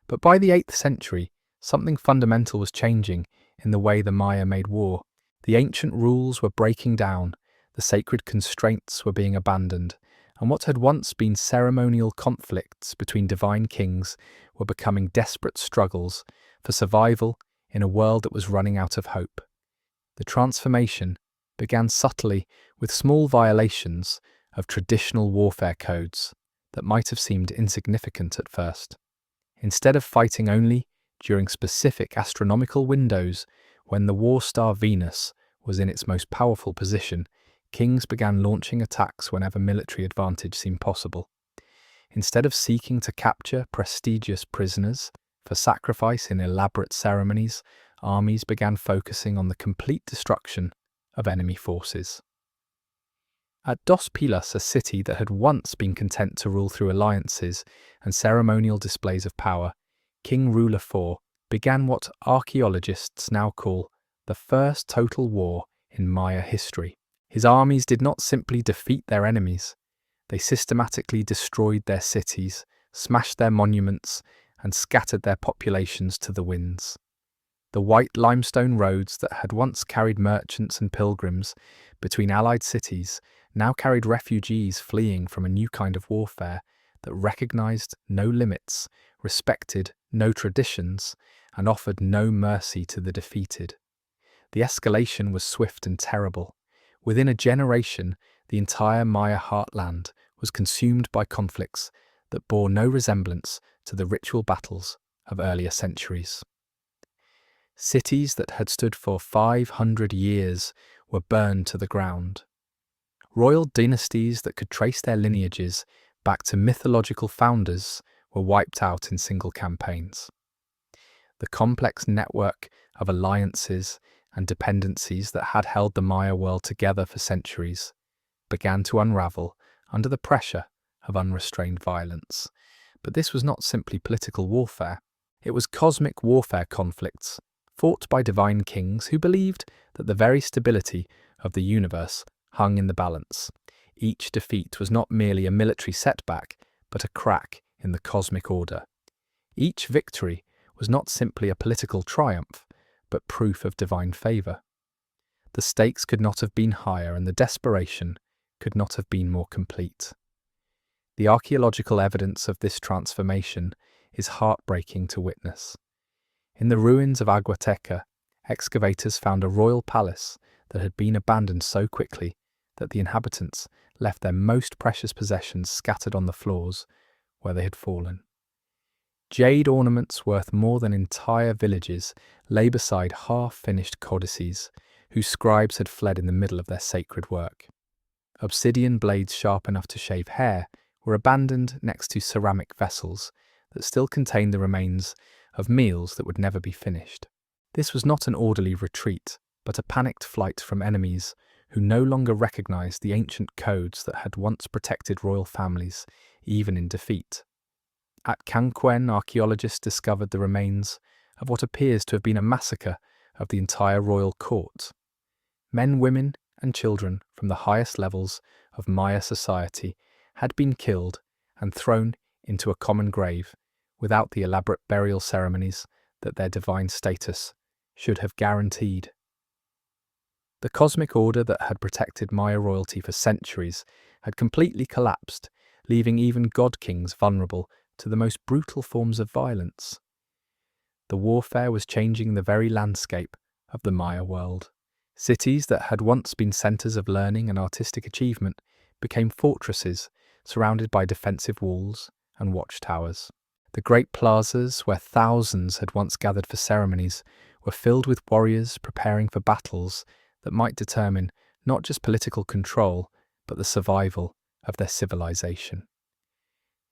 But by the 8th century, something fundamental was changing in the way the Maya made war. The ancient rules were breaking down, the sacred constraints were being abandoned, and what had once been ceremonial conflicts between divine kings were becoming desperate struggles for survival in a world that was running out of hope. The transformation began subtly with small violations of traditional warfare codes that might have seemed insignificant at first. Instead of fighting only during specific astronomical windows when the war star Venus was in its most powerful position, kings began launching attacks whenever military advantage seemed possible. Instead of seeking to capture prestigious prisoners for sacrifice in elaborate ceremonies, armies began focusing on the complete destruction of enemy forces. At Dos Pilas, a city that had once been content to rule through alliances and ceremonial displays of power, King Ruler IV began what archaeologists now call the first total war in Maya history. His armies did not simply defeat their enemies, they systematically destroyed their cities, smashed their monuments, and scattered their populations to the winds. The white limestone roads that had once carried merchants and pilgrims between allied cities now carried refugees fleeing from a new kind of warfare that recognized no limits, respected no traditions, and offered no mercy to the defeated. The escalation was swift and terrible. Within a generation, the entire Maya heartland was consumed by conflicts that bore no resemblance to the ritual battles of earlier centuries. Cities that had stood for 500 years were burned to the ground. Royal dynasties that could trace their lineages back to mythological founders were wiped out in single campaigns. The complex network of alliances and dependencies that had held the Maya world together for centuries began to unravel under the pressure of unrestrained violence. But this was not simply political warfare. It was cosmic warfare conflicts, fought by divine kings who believed that the very stability of the universe hung in the balance. Each defeat was not merely a military setback, but a crack in the cosmic order. Each victory was not simply a political triumph, but proof of divine favour. The stakes could not have been higher, and the desperation could not have been more complete. The archaeological evidence of this transformation is heartbreaking to witness. In the ruins of Aguateca, excavators found a royal palace that had been abandoned so quickly that the inhabitants left their most precious possessions scattered on the floors where they had fallen. Jade ornaments worth more than entire villages lay beside half-finished codices whose scribes had fled in the middle of their sacred work. Obsidian blades sharp enough to shave hair were abandoned next to ceramic vessels that still contained the remains of meals that would never be finished. This was not an orderly retreat, but a panicked flight from enemies who no longer recognized the ancient codes that had once protected royal families, even in defeat. At Canquen, archaeologists discovered the remains of what appears to have been a massacre of the entire royal court. Men, women, and children from the highest levels of Maya society had been killed and thrown into a common grave without the elaborate burial ceremonies that their divine status should have guaranteed. The cosmic order that had protected Maya royalty for centuries had completely collapsed, leaving even god-kings vulnerable to the most brutal forms of violence. The warfare was changing the very landscape of the Maya world. Cities that had once been centers of learning and artistic achievement became fortresses surrounded by defensive walls and watchtowers. The great plazas, where thousands had once gathered for ceremonies, were filled with warriors preparing for battles that might determine not just political control, but the survival of their civilization.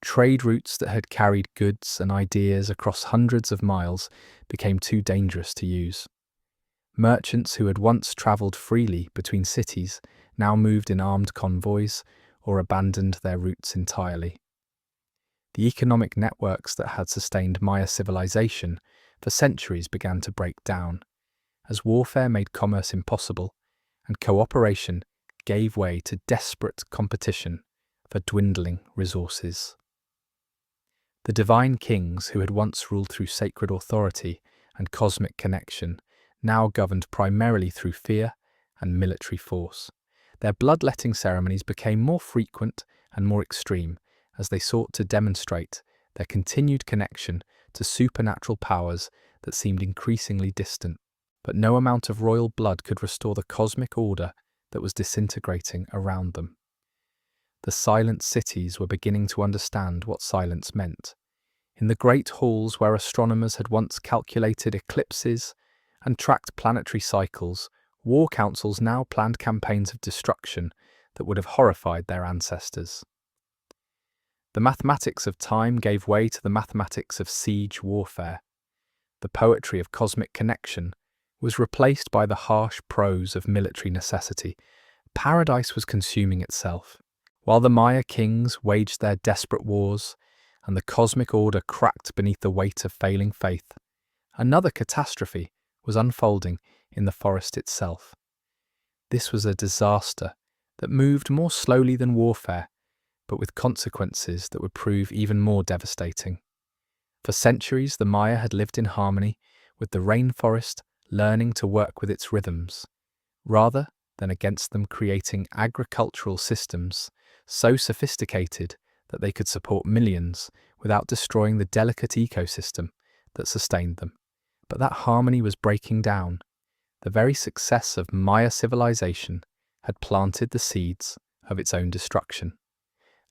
Trade routes that had carried goods and ideas across hundreds of miles became too dangerous to use. Merchants who had once travelled freely between cities now moved in armed convoys or abandoned their routes entirely. The economic networks that had sustained Maya civilization for centuries began to break down, as warfare made commerce impossible and cooperation gave way to desperate competition for dwindling resources. The divine kings who had once ruled through sacred authority and cosmic connection now governed primarily through fear and military force. Their bloodletting ceremonies became more frequent and more extreme as they sought to demonstrate their continued connection to supernatural powers that seemed increasingly distant. But no amount of royal blood could restore the cosmic order that was disintegrating around them. The silent cities were beginning to understand what silence meant. In the great halls where astronomers had once calculated eclipses and tracked planetary cycles, war councils now planned campaigns of destruction that would have horrified their ancestors. The mathematics of time gave way to the mathematics of siege warfare. The poetry of cosmic connection was replaced by the harsh prose of military necessity. Paradise was consuming itself. While the Maya kings waged their desperate wars and the cosmic order cracked beneath the weight of failing faith, another catastrophe was unfolding in the forest itself. This was a disaster that moved more slowly than warfare, but with consequences that would prove even more devastating. For centuries, the Maya had lived in harmony with the rainforest learning to work with its rhythms, rather than against them, creating agricultural systems so sophisticated that they could support millions without destroying the delicate ecosystem that sustained them. But that harmony was breaking down. The very success of Maya civilization had planted the seeds of its own destruction.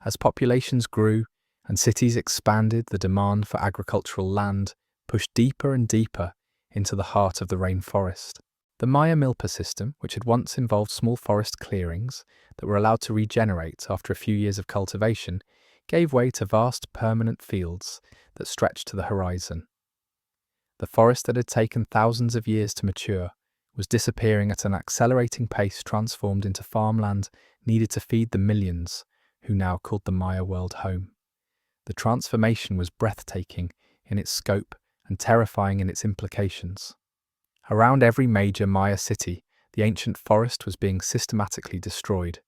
As populations grew and cities expanded, the demand for agricultural land pushed deeper and deeper into the heart of the rainforest. The Maya milpa system, which had once involved small forest clearings that were allowed to regenerate after a few years of cultivation, gave way to vast permanent fields that stretched to the horizon. The forest that had taken thousands of years to mature was disappearing at an accelerating pace, transformed into farmland needed to feed the millions who now called the Maya world home. The transformation was breathtaking in its scope and terrifying in its implications. Around every major Maya city, the ancient forest was being systematically destroyed.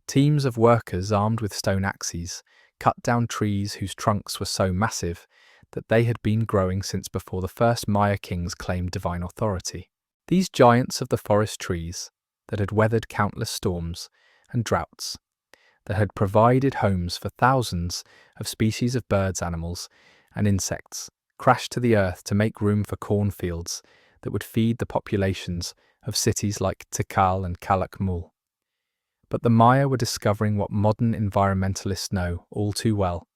Teams of workers armed with stone axes cut down trees whose trunks were so massive that they had been growing since before the first Maya kings claimed divine authority. These giants of the forest trees that had weathered countless storms and droughts, that had provided homes for thousands of species of birds, animals, and insects, crashed to the earth to make room for cornfields that would feed the populations of cities like Tikal and Calakmul. But the Maya were discovering what modern environmentalists know all too well.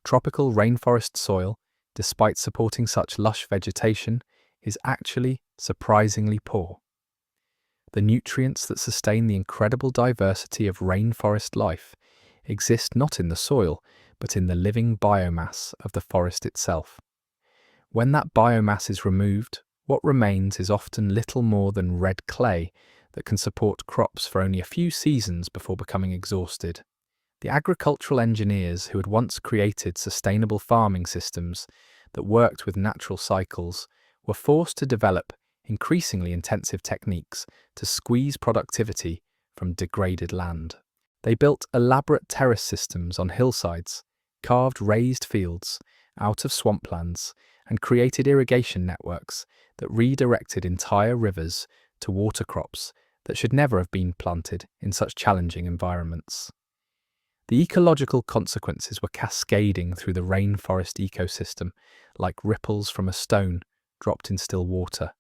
Tropical rainforest soil, despite supporting such lush vegetation, is actually surprisingly poor. The nutrients that sustain the incredible diversity of rainforest life exist not in the soil, but in the living biomass of the forest itself. When that biomass is removed, what remains is often little more than red clay that can support crops for only a few seasons before becoming exhausted. The agricultural engineers who had once created sustainable farming systems that worked with natural cycles were forced to develop increasingly intensive techniques to squeeze productivity from degraded land. They built elaborate terrace systems on hillsides, carved raised fields out of swamplands, and created irrigation networks that redirected entire rivers to water crops that should never have been planted in such challenging environments. The ecological consequences were cascading through the rainforest ecosystem like ripples from a stone dropped in still water.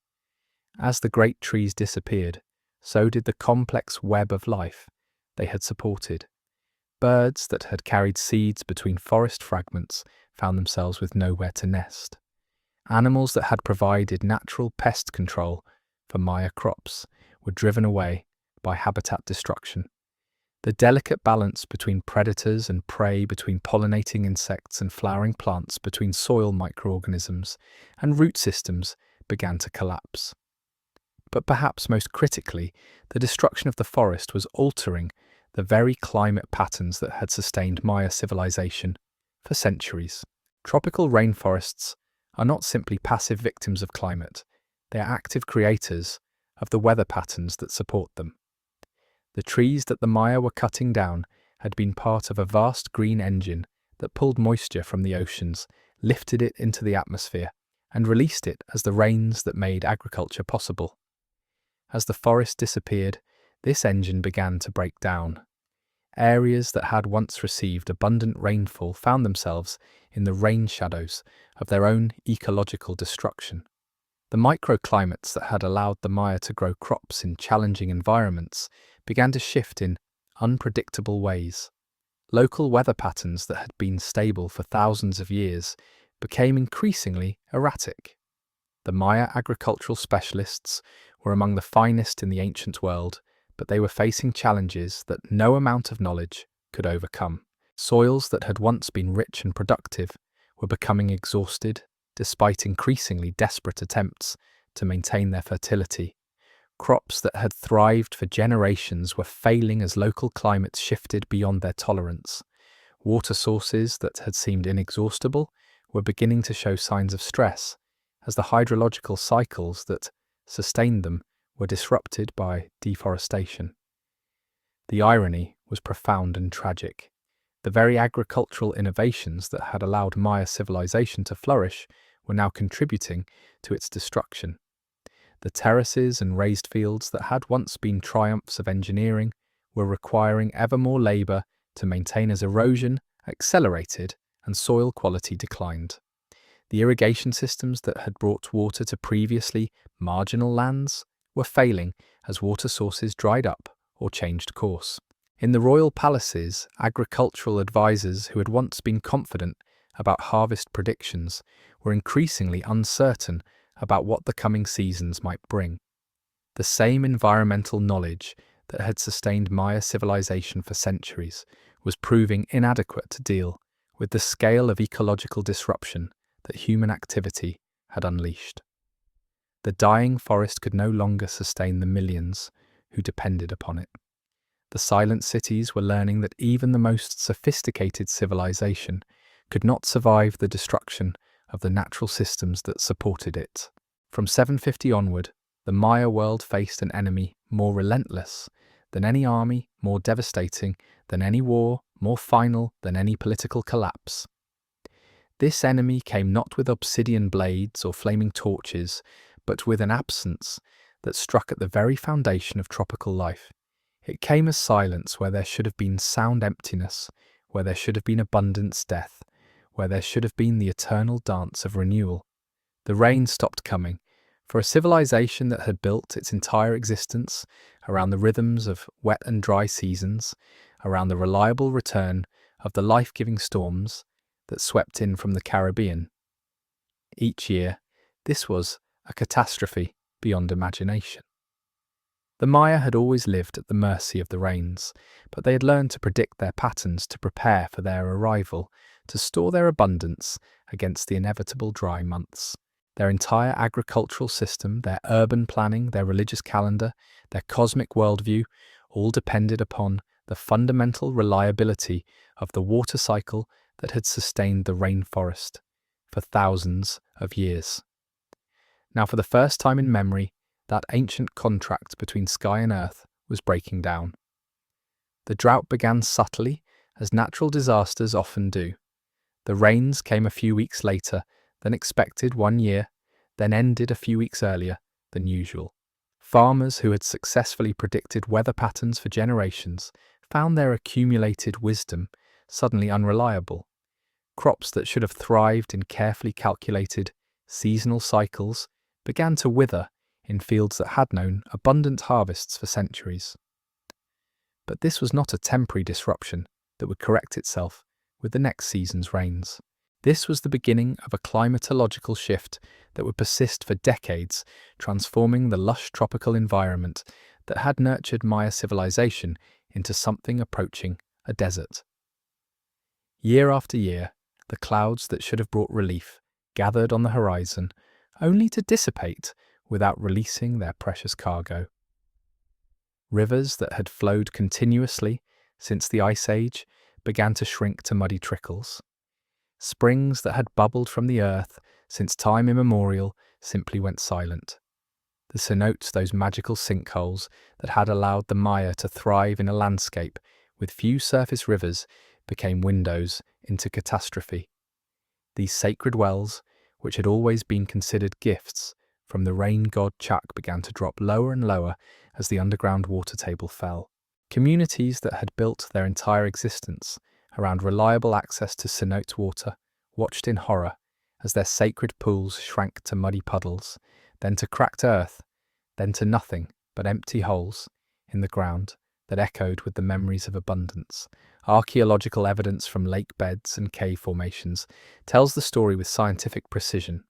As the great trees disappeared, so did the complex web of life they had supported. Birds that had carried seeds between forest fragments found themselves with nowhere to nest. Animals that had provided natural pest control for Maya crops were driven away by habitat destruction. The delicate balance between predators and prey, between pollinating insects and flowering plants, between soil microorganisms and root systems began to collapse. But perhaps most critically, the destruction of the forest was altering the very climate patterns that had sustained Maya civilization for centuries. Tropical rainforests are not simply passive victims of climate, they are active creators of the weather patterns that support them. The trees that the Maya were cutting down had been part of a vast green engine that pulled moisture from the oceans, lifted it into the atmosphere, and released it as the rains that made agriculture possible. As the forest disappeared, this engine began to break down. Areas that had once received abundant rainfall found themselves in the rain shadows of their own ecological destruction. The microclimates that had allowed the Maya to grow crops in challenging environments began to shift in unpredictable ways. Local weather patterns that had been stable for thousands of years became increasingly erratic. The Maya agricultural specialists were among the finest in the ancient world, but they were facing challenges that no amount of knowledge could overcome. Soils that had once been rich and productive were becoming exhausted, despite increasingly desperate attempts to maintain their fertility. Crops that had thrived for generations were failing as local climates shifted beyond their tolerance. Water sources that had seemed inexhaustible were beginning to show signs of stress, as the hydrological cycles that sustained them were disrupted by deforestation. The irony was profound and tragic. The very agricultural innovations that had allowed Maya civilization to flourish were now contributing to its destruction. The terraces and raised fields that had once been triumphs of engineering were requiring ever more labour to maintain as erosion accelerated and soil quality declined. The irrigation systems that had brought water to previously marginal lands were failing as water sources dried up or changed course. In the royal palaces, agricultural advisors who had once been confident about harvest predictions were increasingly uncertain about what the coming seasons might bring. The same environmental knowledge that had sustained Maya civilization for centuries was proving inadequate to deal with the scale of ecological disruption that human activity had unleashed. The dying forest could no longer sustain the millions who depended upon it. The silent cities were learning that even the most sophisticated civilization could not survive the destruction of the natural systems that supported it. From 750 onward, the Maya world faced an enemy more relentless than any army, more devastating than any war, more final than any political collapse. This enemy came not with obsidian blades or flaming torches, but with an absence that struck at the very foundation of tropical life. It came as silence where there should have been sound emptiness, where there should have been abundance death, where there should have been the eternal dance of renewal. The rain stopped coming, for a civilization that had built its entire existence around the rhythms of wet and dry seasons, around the reliable return of the life-giving storms that swept in from the Caribbean. Each year, this was a catastrophe beyond imagination. The Maya had always lived at the mercy of the rains, but they had learned to predict their patterns, to prepare for their arrival, to store their abundance against the inevitable dry months. Their entire agricultural system, their urban planning, their religious calendar, their cosmic worldview, all depended upon the fundamental reliability of the water cycle that had sustained the rainforest for thousands of years. Now, for the first time in memory, that ancient contract between sky and earth was breaking down. The drought began subtly, as natural disasters often do. The rains came a few weeks later than expected one year, then ended a few weeks earlier than usual. Farmers who had successfully predicted weather patterns for generations found their accumulated wisdom suddenly unreliable. Crops that should have thrived in carefully calculated seasonal cycles began to wither in fields that had known abundant harvests for centuries. But this was not a temporary disruption that would correct itself with the next season's rains. This was the beginning of a climatological shift that would persist for decades, transforming the lush tropical environment that had nurtured Maya civilization into something approaching a desert. Year after year, the clouds that should have brought relief gathered on the horizon, only to dissipate without releasing their precious cargo. Rivers that had flowed continuously since the Ice Age began to shrink to muddy trickles. Springs that had bubbled from the earth since time immemorial simply went silent. The cenotes, those magical sinkholes that had allowed the Maya to thrive in a landscape with few surface rivers, became windows into catastrophe. These sacred wells, which had always been considered gifts from the rain god Chak, began to drop lower and lower as the underground water table fell. Communities that had built their entire existence around reliable access to cenote water watched in horror as their sacred pools shrank to muddy puddles, then to cracked earth, then to nothing but empty holes in the ground that echoed with the memories of abundance. Archaeological evidence from lake beds and cave formations tells the story with scientific precision.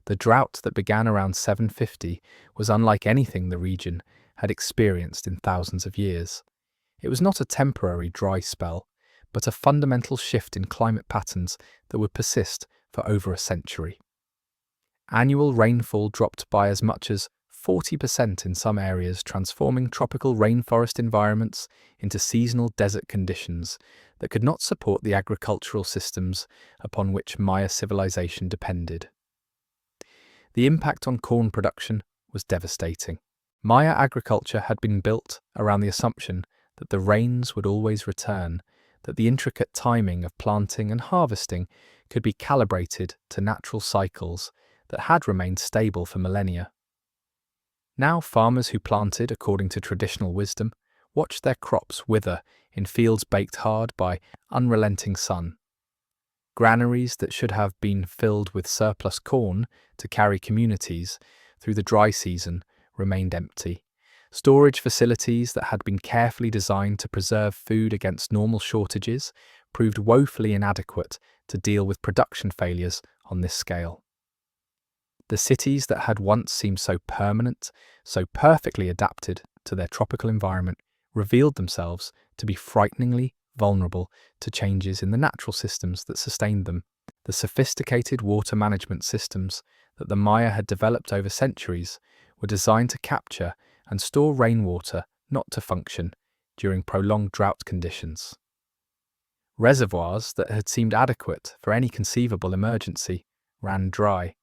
The drought that began around 750 was unlike anything the region had experienced in thousands of years. It was not a temporary dry spell, but a fundamental shift in climate patterns that would persist for over a century. Annual rainfall dropped by as much as 40% in some areas, transforming tropical rainforest environments into seasonal desert conditions that could not support the agricultural systems upon which Maya civilization depended. The impact on corn production was devastating. Maya agriculture had been built around the assumption that the rains would always return, that the intricate timing of planting and harvesting could be calibrated to natural cycles that had remained stable for millennia. Now farmers who planted according to traditional wisdom watched their crops wither in fields baked hard by unrelenting sun. Granaries that should have been filled with surplus corn to carry communities through the dry season remained empty. Storage facilities that had been carefully designed to preserve food against normal shortages proved woefully inadequate to deal with production failures on this scale. The cities that had once seemed so permanent, so perfectly adapted to their tropical environment, revealed themselves to be frighteningly vulnerable to changes in the natural systems that sustained them. The sophisticated water management systems that the Maya had developed over centuries were designed to capture and store rainwater, not to function during prolonged drought conditions. Reservoirs that had seemed adequate for any conceivable emergency ran dry.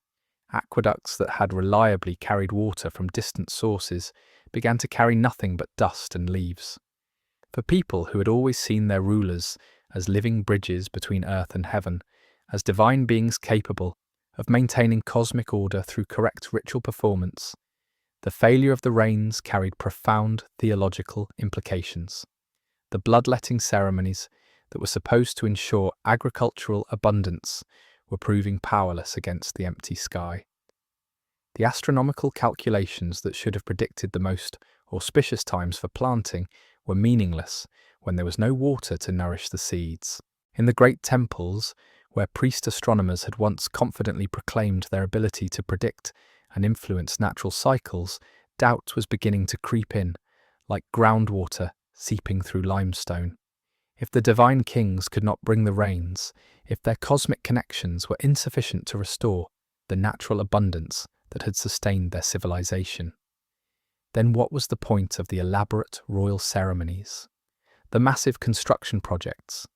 Aqueducts that had reliably carried water from distant sources began to carry nothing but dust and leaves. For people who had always seen their rulers as living bridges between earth and heaven, as divine beings capable of maintaining cosmic order through correct ritual performance, the failure of the rains carried profound theological implications. The bloodletting ceremonies that were supposed to ensure agricultural abundance were proving powerless against the empty sky. The astronomical calculations that should have predicted the most auspicious times for planting were meaningless when there was no water to nourish the seeds. In the great temples, where priest astronomers had once confidently proclaimed their ability to predict and influence natural cycles, doubt was beginning to creep in, like groundwater seeping through limestone. If the divine kings could not bring the rains, if their cosmic connections were insufficient to restore the natural abundance that had sustained their civilization, then what was the point of the elaborate royal ceremonies, the massive construction projects,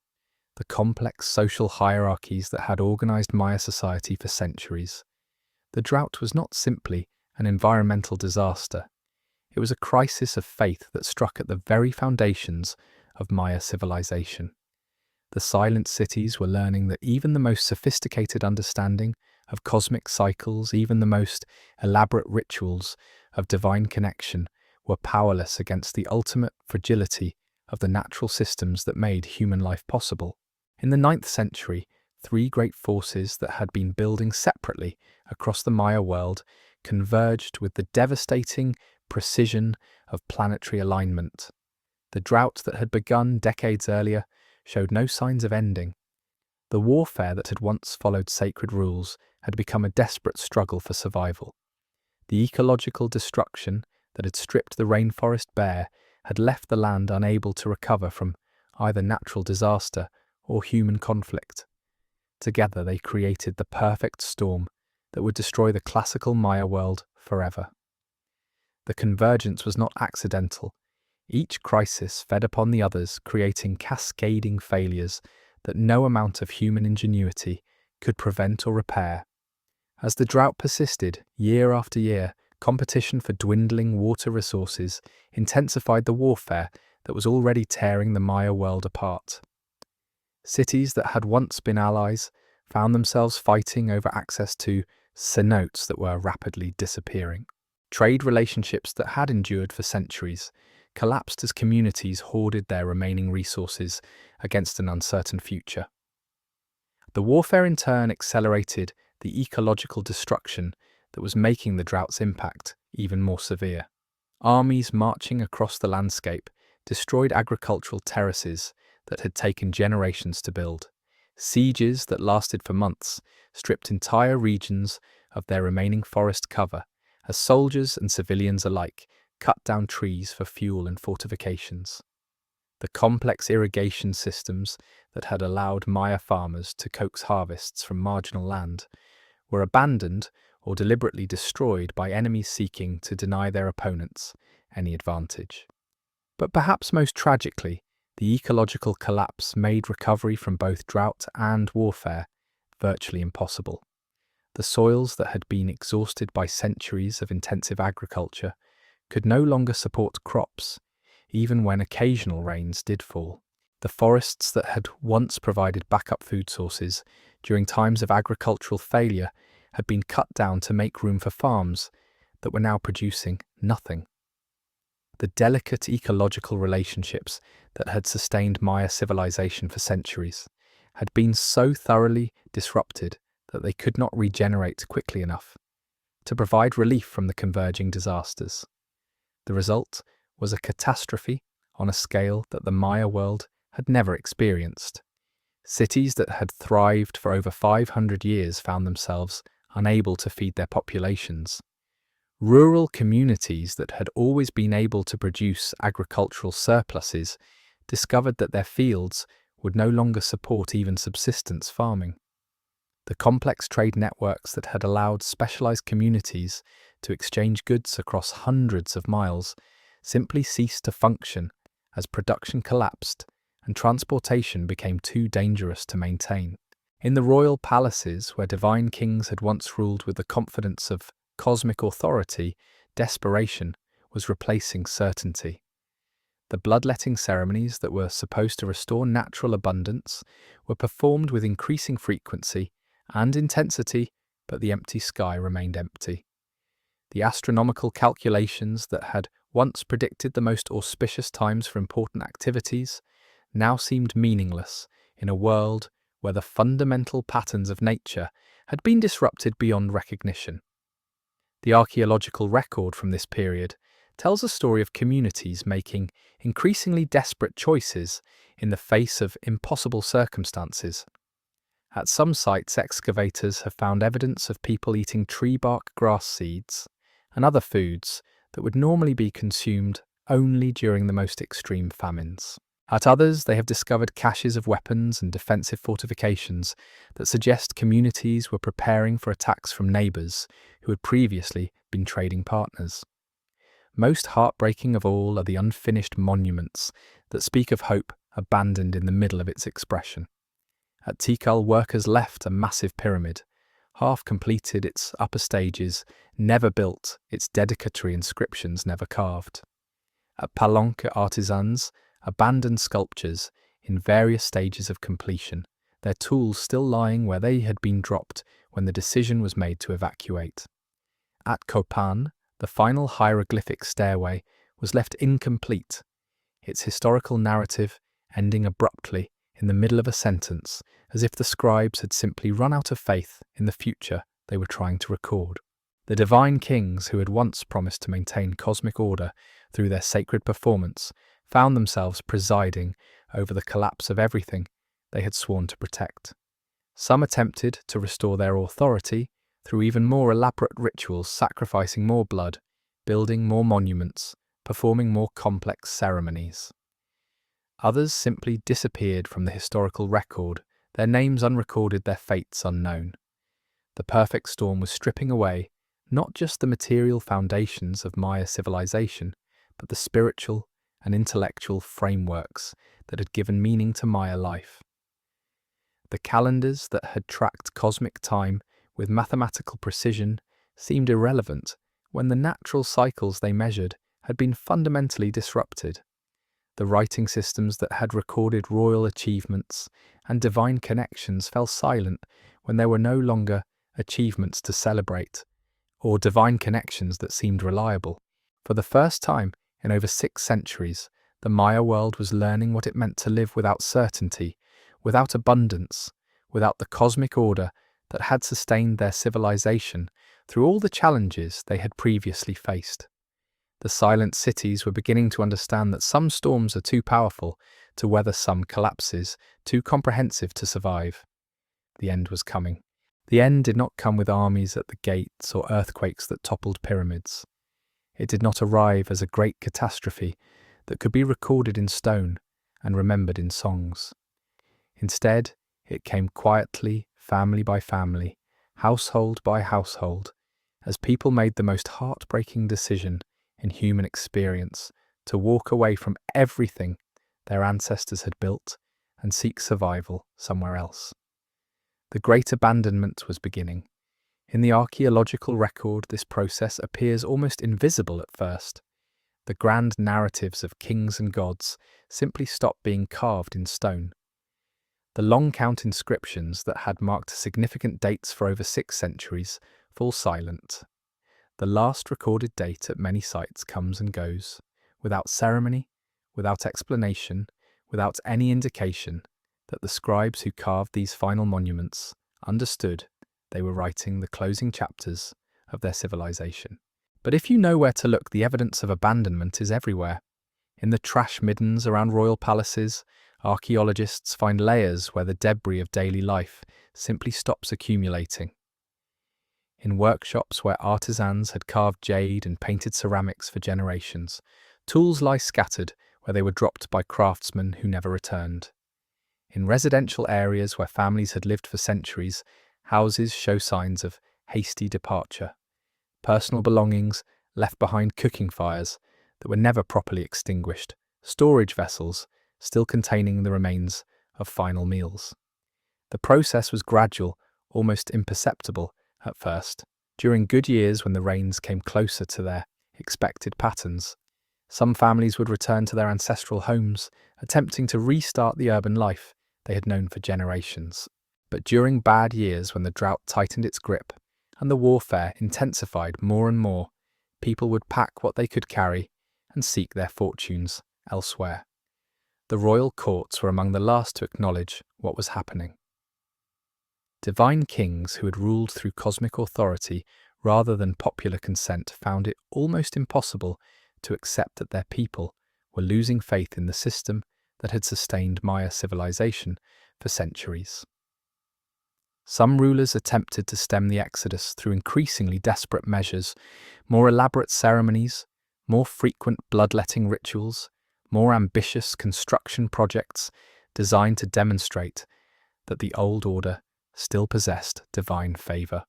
the complex social hierarchies that had organized Maya society for centuries? The drought was not simply an environmental disaster. It was a crisis of faith that struck at the very foundations of Maya civilization. The silent cities were learning that even the most sophisticated understanding of cosmic cycles, even the most elaborate rituals of divine connection, were powerless against the ultimate fragility of the natural systems that made human life possible. In the 9th century, three great forces that had been building separately across the Maya world converged with the devastating precision of planetary alignment. The drought that had begun decades earlier showed no signs of ending. The warfare that had once followed sacred rules had become a desperate struggle for survival. The ecological destruction that had stripped the rainforest bare had left the land unable to recover from either natural disaster or human conflict. Together they created the perfect storm that would destroy the classical Maya world forever. The convergence was not accidental. Each crisis fed upon the others, creating cascading failures that no amount of human ingenuity could prevent or repair. As the drought persisted, year after year, competition for dwindling water resources intensified the warfare that was already tearing the Maya world apart. Cities that had once been allies found themselves fighting over access to cenotes that were rapidly disappearing. Trade relationships that had endured for centuries collapsed as communities hoarded their remaining resources against an uncertain future. The warfare in turn accelerated the ecological destruction that was making the drought's impact even more severe. Armies marching across the landscape destroyed agricultural terraces that had taken generations to build. Sieges that lasted for months stripped entire regions of their remaining forest cover, as soldiers and civilians alike cut down trees for fuel and fortifications. The complex irrigation systems that had allowed Maya farmers to coax harvests from marginal land were abandoned or deliberately destroyed by enemies seeking to deny their opponents any advantage. But perhaps most tragically, the ecological collapse made recovery from both drought and warfare virtually impossible. The soils that had been exhausted by centuries of intensive agriculture could no longer support crops, even when occasional rains did fall. The forests that had once provided backup food sources during times of agricultural failure had been cut down to make room for farms that were now producing nothing. The delicate ecological relationships that had sustained Maya civilization for centuries had been so thoroughly disrupted that they could not regenerate quickly enough to provide relief from the converging disasters. The result was a catastrophe on a scale that the Maya world had never experienced. Cities that had thrived for over 500 years found themselves unable to feed their populations. Rural communities that had always been able to produce agricultural surpluses discovered that their fields would no longer support even subsistence farming. The complex trade networks that had allowed specialized communities to exchange goods across hundreds of miles simply ceased to function as production collapsed and transportation became too dangerous to maintain. In the royal palaces, where divine kings had once ruled with the confidence of cosmic authority, desperation was replacing certainty. The bloodletting ceremonies that were supposed to restore natural abundance were performed with increasing frequency and intensity, but the empty sky remained empty. The astronomical calculations that had once predicted the most auspicious times for important activities now seemed meaningless in a world where the fundamental patterns of nature had been disrupted beyond recognition. The archaeological record from this period tells a story of communities making increasingly desperate choices in the face of impossible circumstances. At some sites, excavators have found evidence of people eating tree bark grass seeds and other foods that would normally be consumed only during the most extreme famines. At others, they have discovered caches of weapons and defensive fortifications that suggest communities were preparing for attacks from neighbours who had previously been trading partners. Most heartbreaking of all are the unfinished monuments that speak of hope abandoned in the middle of its expression. At Tikal, workers left a massive pyramid, half completed its upper stages, never built, its dedicatory inscriptions never carved. At Palenque, artisans abandoned sculptures in various stages of completion, their tools still lying where they had been dropped when the decision was made to evacuate. At Copan, the final hieroglyphic stairway was left incomplete, its historical narrative ending abruptly in the middle of a sentence, as if the scribes had simply run out of faith in the future they were trying to record. The divine kings who had once promised to maintain cosmic order through their sacred performance found themselves presiding over the collapse of everything they had sworn to protect. Some attempted to restore their authority through even more elaborate rituals, sacrificing more blood, building more monuments, performing more complex ceremonies. Others simply disappeared from the historical record, their names unrecorded, their fates unknown. The perfect storm was stripping away not just the material foundations of Maya civilization, but the spiritual and intellectual frameworks that had given meaning to Maya life. The calendars that had tracked cosmic time with mathematical precision seemed irrelevant when the natural cycles they measured had been fundamentally disrupted. The writing systems that had recorded royal achievements and divine connections fell silent when there were no longer achievements to celebrate, or divine connections that seemed reliable. For the first time in over 6 centuries, the Maya world was learning what it meant to live without certainty, without abundance, without the cosmic order that had sustained their civilization through all the challenges they had previously faced. The silent cities were beginning to understand that some storms are too powerful to weather, some collapses too comprehensive to survive. The end was coming. The end did not come with armies at the gates or earthquakes that toppled pyramids. It did not arrive as a great catastrophe that could be recorded in stone and remembered in songs. Instead, it came quietly, family by family, household by household, as people made the most heartbreaking decision in human experience to walk away from everything their ancestors had built and seek survival somewhere else. The great abandonment was beginning. In the archaeological record, this process appears almost invisible at first. The grand narratives of kings and gods simply stopped being carved in stone. The long count inscriptions that had marked significant dates for over 6 centuries fall silent. The last recorded date at many sites comes and goes, without ceremony, without explanation, without any indication that the scribes who carved these final monuments understood they were writing the closing chapters of their civilization. But if you know where to look, the evidence of abandonment is everywhere. In the trash middens around royal palaces, archaeologists find layers where the debris of daily life simply stops accumulating. In workshops where artisans had carved jade and painted ceramics for generations, tools lie scattered where they were dropped by craftsmen who never returned. In residential areas where families had lived for centuries, houses show signs of hasty departure. Personal belongings left behind cooking fires that were never properly extinguished, storage vessels still containing the remains of final meals. The process was gradual, almost imperceptible at first. During good years when the rains came closer to their expected patterns, some families would return to their ancestral homes, attempting to restart the urban life they had known for generations. But during bad years when the drought tightened its grip and the warfare intensified more and more, people would pack what they could carry and seek their fortunes elsewhere. The royal courts were among the last to acknowledge what was happening. Divine kings who had ruled through cosmic authority rather than popular consent found it almost impossible to accept that their people were losing faith in the system that had sustained Maya civilization for centuries. Some rulers attempted to stem the exodus through increasingly desperate measures, more elaborate ceremonies, more frequent bloodletting rituals, more ambitious construction projects designed to demonstrate that the old order still possessed divine favor.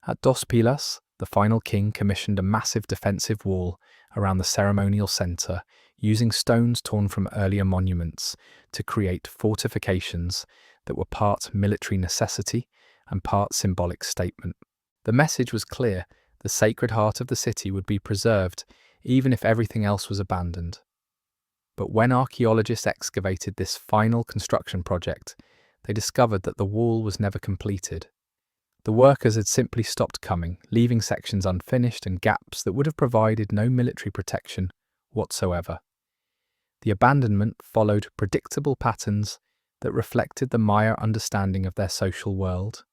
At Dos Pilas, the final king commissioned a massive defensive wall around the ceremonial center, using stones torn from earlier monuments to create fortifications that were part military necessity and part symbolic statement. The message was clear: the sacred heart of the city would be preserved, even if everything else was abandoned. But when archaeologists excavated this final construction project, they discovered that the wall was never completed. The workers had simply stopped coming, leaving sections unfinished and gaps that would have provided no military protection whatsoever. The abandonment followed predictable patterns that reflected the Maya understanding of their social world.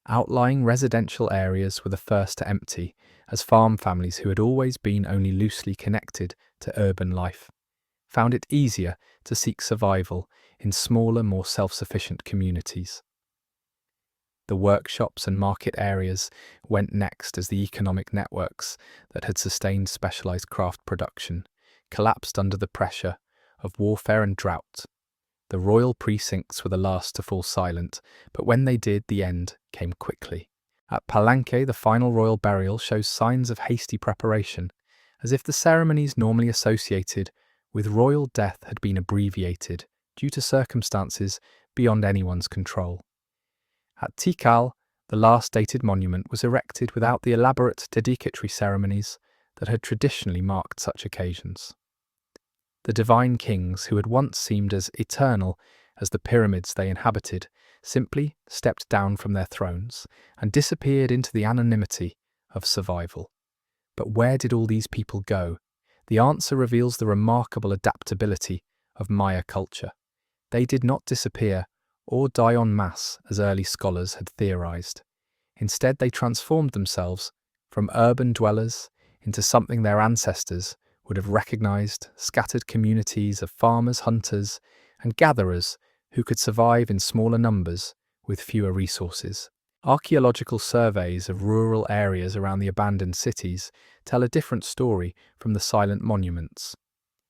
Outlying residential areas were the first to empty, as farm families who had always been only loosely connected to urban life found it easier to seek survival in smaller, more self-sufficient communities. The workshops and market areas went next as the economic networks that had sustained specialized craft production collapsed under the pressure of warfare and drought. The royal precincts were the last to fall silent, but when they did, the end came quickly. At Palenque, the final royal burial shows signs of hasty preparation, as if the ceremonies normally associated with royal death had been abbreviated due to circumstances beyond anyone's control. At Tikal, the last dated monument was erected without the elaborate dedicatory ceremonies that had traditionally marked such occasions. The divine kings, who had once seemed as eternal as the pyramids they inhabited, simply stepped down from their thrones and disappeared into the anonymity of survival. But where did all these people go? The answer reveals the remarkable adaptability of Maya culture. They did not disappear or die en masse as early scholars had theorized. Instead, they transformed themselves from urban dwellers into something their ancestors would have recognized: scattered communities of farmers, hunters, and gatherers who could survive in smaller numbers with fewer resources. Archaeological surveys of rural areas around the abandoned cities tell a different story from the silent monuments.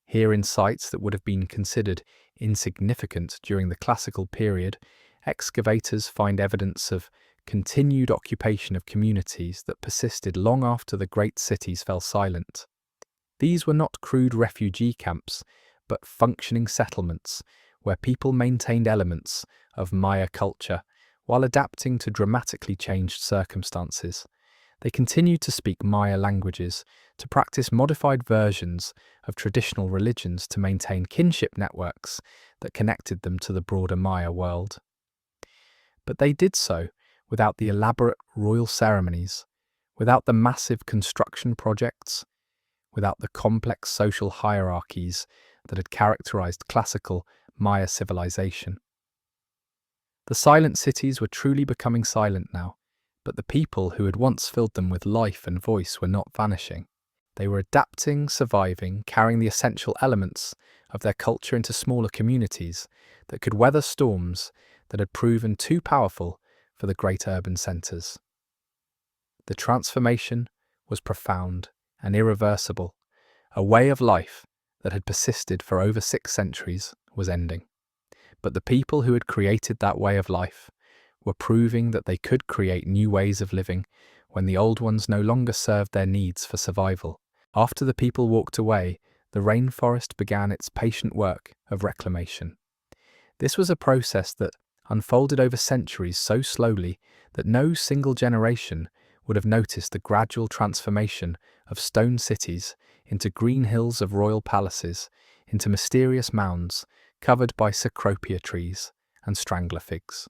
Here, in sites that would have been considered insignificant during the classical period, excavators find evidence of continued occupation of communities that persisted long after the great cities fell silent. These were not crude refugee camps, but functioning settlements where people maintained elements of Maya culture while adapting to dramatically changed circumstances. They continued to speak Maya languages, to practice modified versions of traditional religions to maintain kinship networks that connected them to the broader Maya world. But they did so without the elaborate royal ceremonies, without the massive construction projects, without the complex social hierarchies that had characterized classical Maya civilization. The silent cities were truly becoming silent now, but the people who had once filled them with life and voice were not vanishing. They were adapting, surviving, carrying the essential elements of their culture into smaller communities that could weather storms that had proven too powerful for the great urban centres. The transformation was profound and irreversible. A way of life that had persisted for over 6 centuries was ending. But the people who had created that way of life were proving that they could create new ways of living when the old ones no longer served their needs for survival. After the people walked away, the rainforest began its patient work of reclamation. This was a process that unfolded over centuries so slowly that no single generation would have noticed the gradual transformation of stone cities into green hills of royal palaces, into mysterious mounds covered by cecropia trees and strangler figs.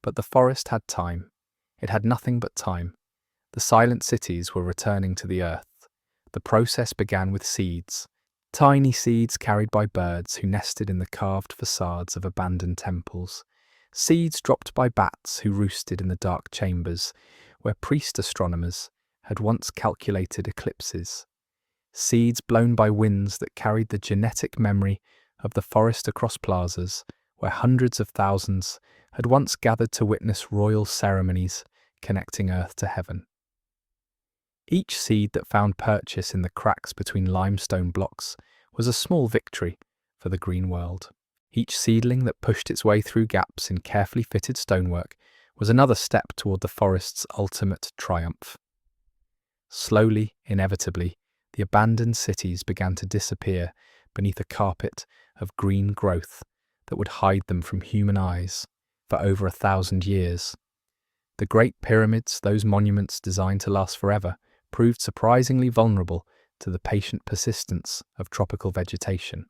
But the forest had time. It had nothing but time. The silent cities were returning to the earth. The process began with seeds, tiny seeds carried by birds who nested in the carved facades of abandoned temples, seeds dropped by bats who roosted in the dark chambers where priest astronomers had once calculated eclipses, seeds blown by winds that carried the genetic memory of the forest across plazas where hundreds of thousands had once gathered to witness royal ceremonies connecting earth to heaven. Each seed that found purchase in the cracks between limestone blocks was a small victory for the green world. Each seedling that pushed its way through gaps in carefully fitted stonework was another step toward the forest's ultimate triumph. Slowly, inevitably, the abandoned cities began to disappear beneath a carpet of green growth that would hide them from human eyes for over 1,000 years. The Great Pyramids, those monuments designed to last forever, proved surprisingly vulnerable to the patient persistence of tropical vegetation.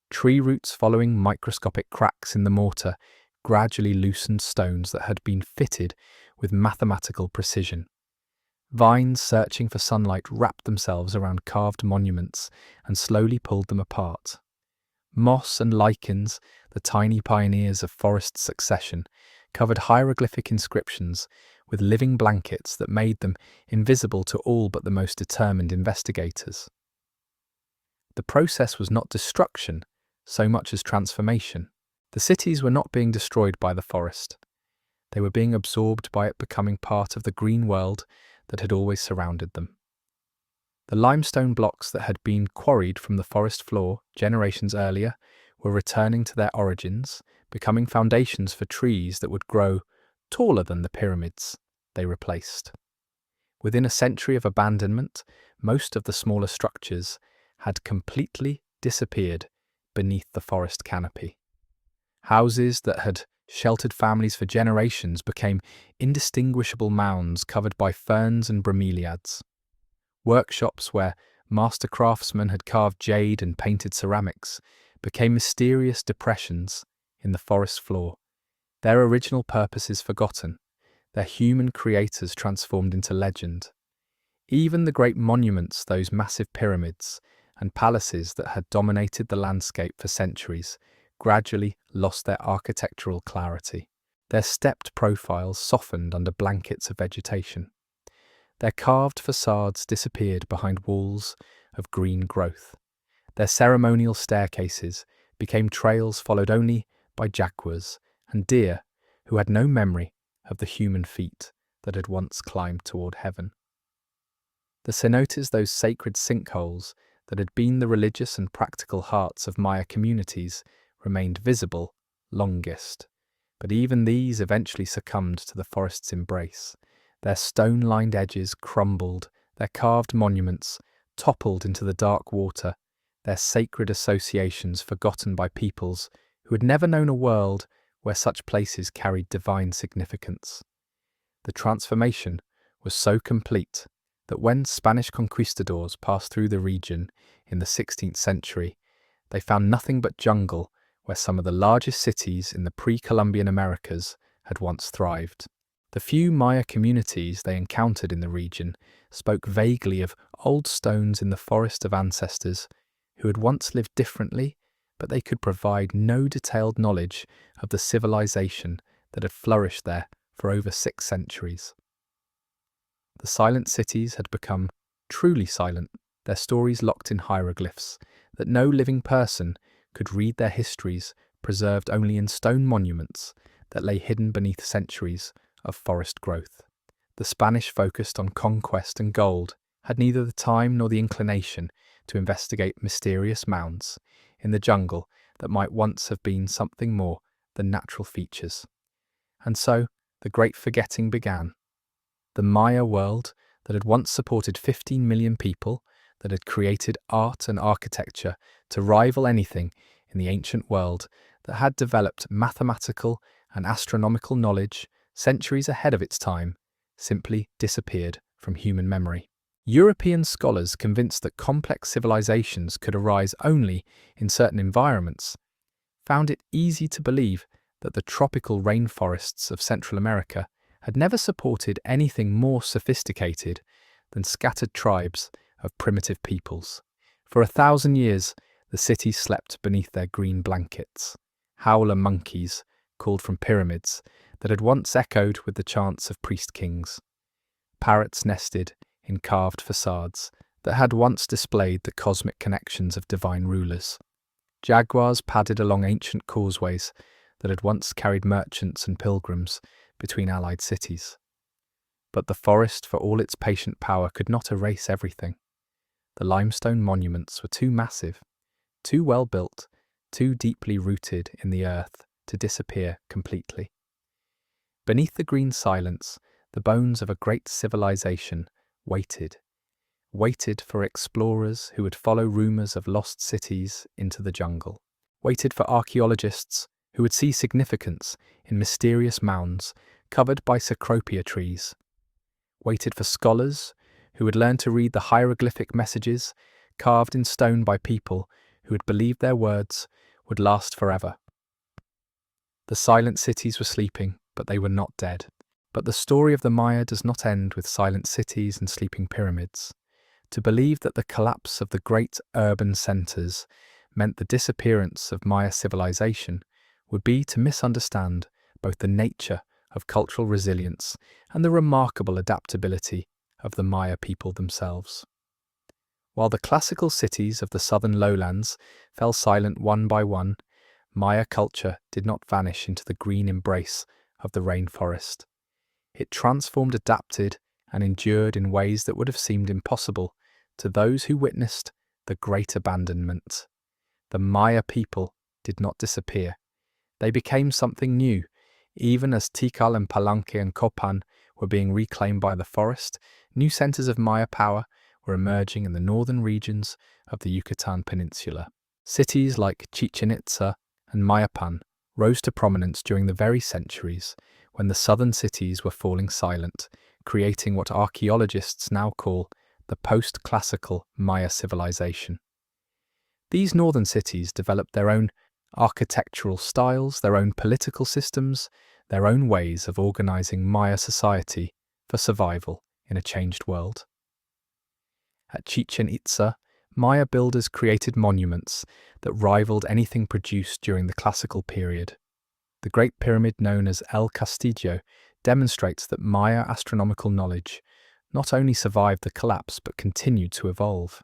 Tree roots following microscopic cracks in the mortar gradually loosened stones that had been fitted with mathematical precision. Vines searching for sunlight wrapped themselves around carved monuments and slowly pulled them apart. Moss and lichens, the tiny pioneers of forest succession, covered hieroglyphic inscriptions with living blankets that made them invisible to all but the most determined investigators. The process was not destruction so much as transformation. The cities were not being destroyed by the forest. They were being absorbed by it, becoming part of the green world that had always surrounded them. The limestone blocks that had been quarried from the forest floor generations earlier were returning to their origins, becoming foundations for trees that would grow taller than the pyramids they replaced. Within a century of abandonment, most of the smaller structures had completely disappeared beneath the forest canopy. Houses that had sheltered families for generations became indistinguishable mounds covered by ferns and bromeliads. Workshops where master craftsmen had carved jade and painted ceramics became mysterious depressions in the forest floor, their original purposes forgotten, their human creators transformed into legend. Even the great monuments, those massive pyramids and palaces that had dominated the landscape for centuries, gradually lost their architectural clarity. Their stepped profiles softened under blankets of vegetation. Their carved facades disappeared behind walls of green growth. Their ceremonial staircases became trails followed only by jaguars and deer who had no memory of the human feet that had once climbed toward heaven. The cenotes, those sacred sinkholes that had been the religious and practical hearts of Maya communities, remained visible longest, but even these eventually succumbed to the forest's embrace. Their stone-lined edges crumbled, their carved monuments toppled into the dark water, their sacred associations forgotten by peoples who had never known a world where such places carried divine significance. The transformation was so complete that when Spanish conquistadors passed through the region in the 16th century, they found nothing but jungle where some of the largest cities in the pre-Columbian Americas had once thrived. The few Maya communities they encountered in the region spoke vaguely of old stones in the forest of ancestors who had once lived differently, but they could provide no detailed knowledge of the civilization that had flourished there for over 6 centuries. The silent cities had become truly silent, their stories locked in hieroglyphs that no living person could read, their histories preserved only in stone monuments that lay hidden beneath centuries of forest growth. The Spanish, focused on conquest and gold, had neither the time nor the inclination to investigate mysterious mounds in the jungle that might once have been something more than natural features. And so, the great forgetting began. The Maya world that had once supported 15 million people, that had created art and architecture to rival anything in the ancient world, that had developed mathematical and astronomical knowledge centuries ahead of its time, simply disappeared from human memory. European scholars, convinced that complex civilizations could arise only in certain environments, found it easy to believe that the tropical rainforests of Central America had never supported anything more sophisticated than scattered tribes of primitive peoples. For 1,000 years, the cities slept beneath their green blankets. Howler monkeys, called from pyramids, that had once echoed with the chants of priest-kings. Parrots nested in carved facades that had once displayed the cosmic connections of divine rulers. Jaguars padded along ancient causeways that had once carried merchants and pilgrims between allied cities. But the forest, for all its patient power, could not erase everything. The limestone monuments were too massive, too well built, too deeply rooted in the earth to disappear completely. Beneath the green silence, the bones of a great civilization waited for explorers who would follow rumors of lost cities into the jungle, waited for archaeologists who would see significance in mysterious mounds covered by cecropia trees, waited for scholars who would learn to read the hieroglyphic messages carved in stone by people who had believed their words would last forever. The silent cities were sleeping, but they were not dead. But the story of the Maya does not end with silent cities and sleeping pyramids. To believe that the collapse of the great urban centers meant the disappearance of Maya civilization would be to misunderstand both the nature of cultural resilience and the remarkable adaptability of the Maya people themselves. While the classical cities of the southern lowlands fell silent one by one, Maya culture did not vanish into the green embrace of the rainforest. It transformed, adapted, and endured in ways that would have seemed impossible to those who witnessed the great abandonment. The Maya people did not disappear. They became something new. Even as Tikal and Palenque and Copan were being reclaimed by the forest, new centers of Maya power were emerging in the northern regions of the Yucatan Peninsula. Cities like Chichen Itza and Mayapan rose to prominence during the very centuries when the southern cities were falling silent, creating what archaeologists now call the post-classical Maya civilization. These northern cities developed their own architectural styles, their own political systems, their own ways of organizing Maya society for survival in a changed world. At Chichen Itza, Maya builders created monuments that rivaled anything produced during the classical period. The Great Pyramid, known as El Castillo, demonstrates that Maya astronomical knowledge not only survived the collapse but continued to evolve.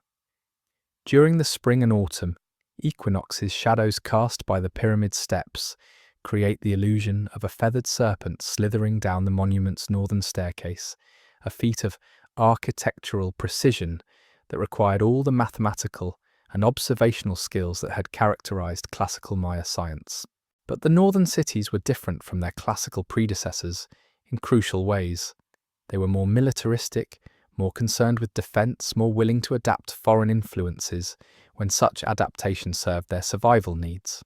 During the spring and autumn equinoxes, shadows cast by the pyramid steps create the illusion of a feathered serpent slithering down the monument's northern staircase, a feat of architectural precision that required all the mathematical and observational skills that had characterized classical Maya science. But the northern cities were different from their classical predecessors in crucial ways. They were more militaristic, more concerned with defense, more willing to adapt to foreign influences when such adaptation served their survival needs.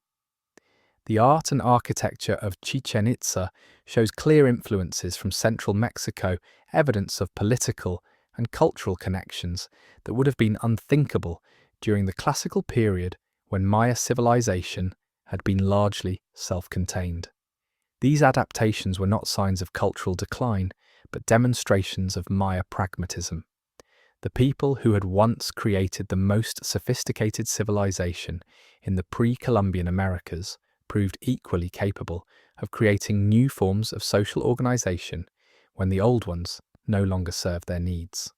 The art and architecture of Chichen Itza shows clear influences from central Mexico, evidence of political and cultural connections that would have been unthinkable during the classical period when Maya civilization had been largely self-contained. These adaptations were not signs of cultural decline, but demonstrations of Maya pragmatism. The people who had once created the most sophisticated civilization in the pre-Columbian Americas proved equally capable of creating new forms of social organization when the old ones no longer served their needs.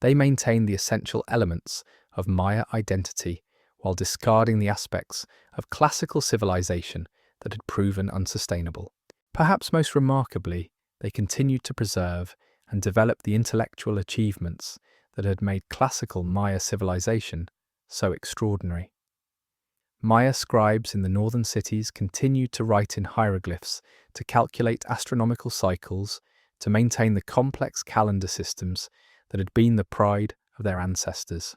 They maintained the essential elements of Maya identity while discarding the aspects of classical civilization that had proven unsustainable. Perhaps most remarkably, they continued to preserve and develop the intellectual achievements that had made classical Maya civilization so extraordinary. Maya scribes in the northern cities continued to write in hieroglyphs, to calculate astronomical cycles, to maintain the complex calendar systems that had been the pride of their ancestors.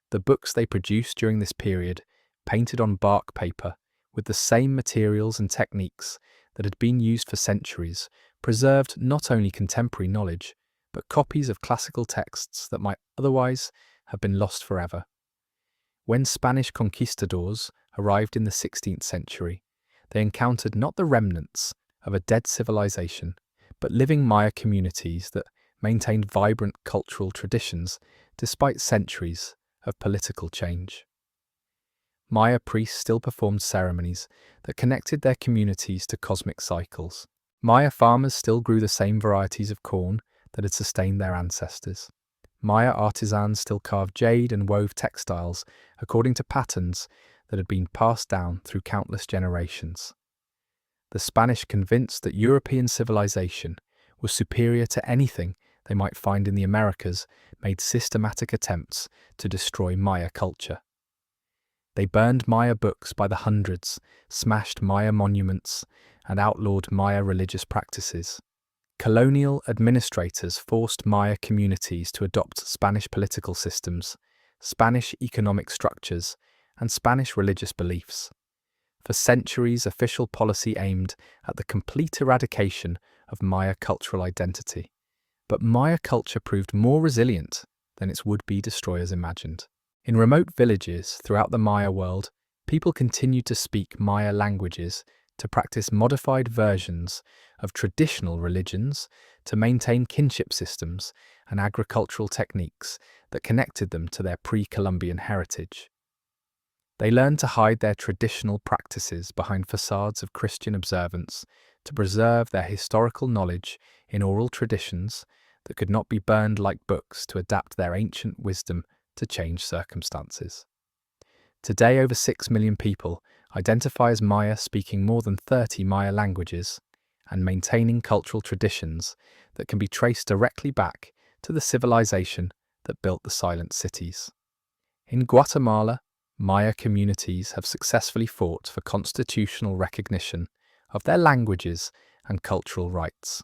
The books they produced during this period, painted on bark paper with the same materials and techniques that had been used for centuries, preserved not only contemporary knowledge, but copies of classical texts that might otherwise have been lost forever. When Spanish conquistadors arrived in the 16th century, they encountered not the remnants of a dead civilization, but living Maya communities that maintained vibrant cultural traditions despite centuries of political change. Maya priests still performed ceremonies that connected their communities to cosmic cycles. Maya farmers still grew the same varieties of corn that had sustained their ancestors. Maya artisans still carved jade and wove textiles according to patterns that had been passed down through countless generations. The Spanish, convinced that European civilization was superior to anything they might find in the Americas, made systematic attempts to destroy Maya culture. They burned Maya books by the hundreds, smashed Maya monuments, and outlawed Maya religious practices. Colonial administrators forced Maya communities to adopt Spanish political systems, Spanish economic structures, and Spanish religious beliefs. For centuries, official policy aimed at the complete eradication of Maya cultural identity. But Maya culture proved more resilient than its would-be destroyers imagined. In remote villages throughout the Maya world, people continued to speak Maya languages, to practice modified versions of traditional religions, to maintain kinship systems and agricultural techniques that connected them to their pre-Columbian heritage. They learned to hide their traditional practices behind facades of Christian observance, to preserve their historical knowledge in oral traditions that could not be burned like books, to adapt their ancient wisdom to change circumstances. Today, over 6 million people identify as Maya, speaking more than 30 Maya languages and maintaining cultural traditions that can be traced directly back to the civilization that built the silent cities. In Guatemala, Maya communities have successfully fought for constitutional recognition of their languages and cultural rights.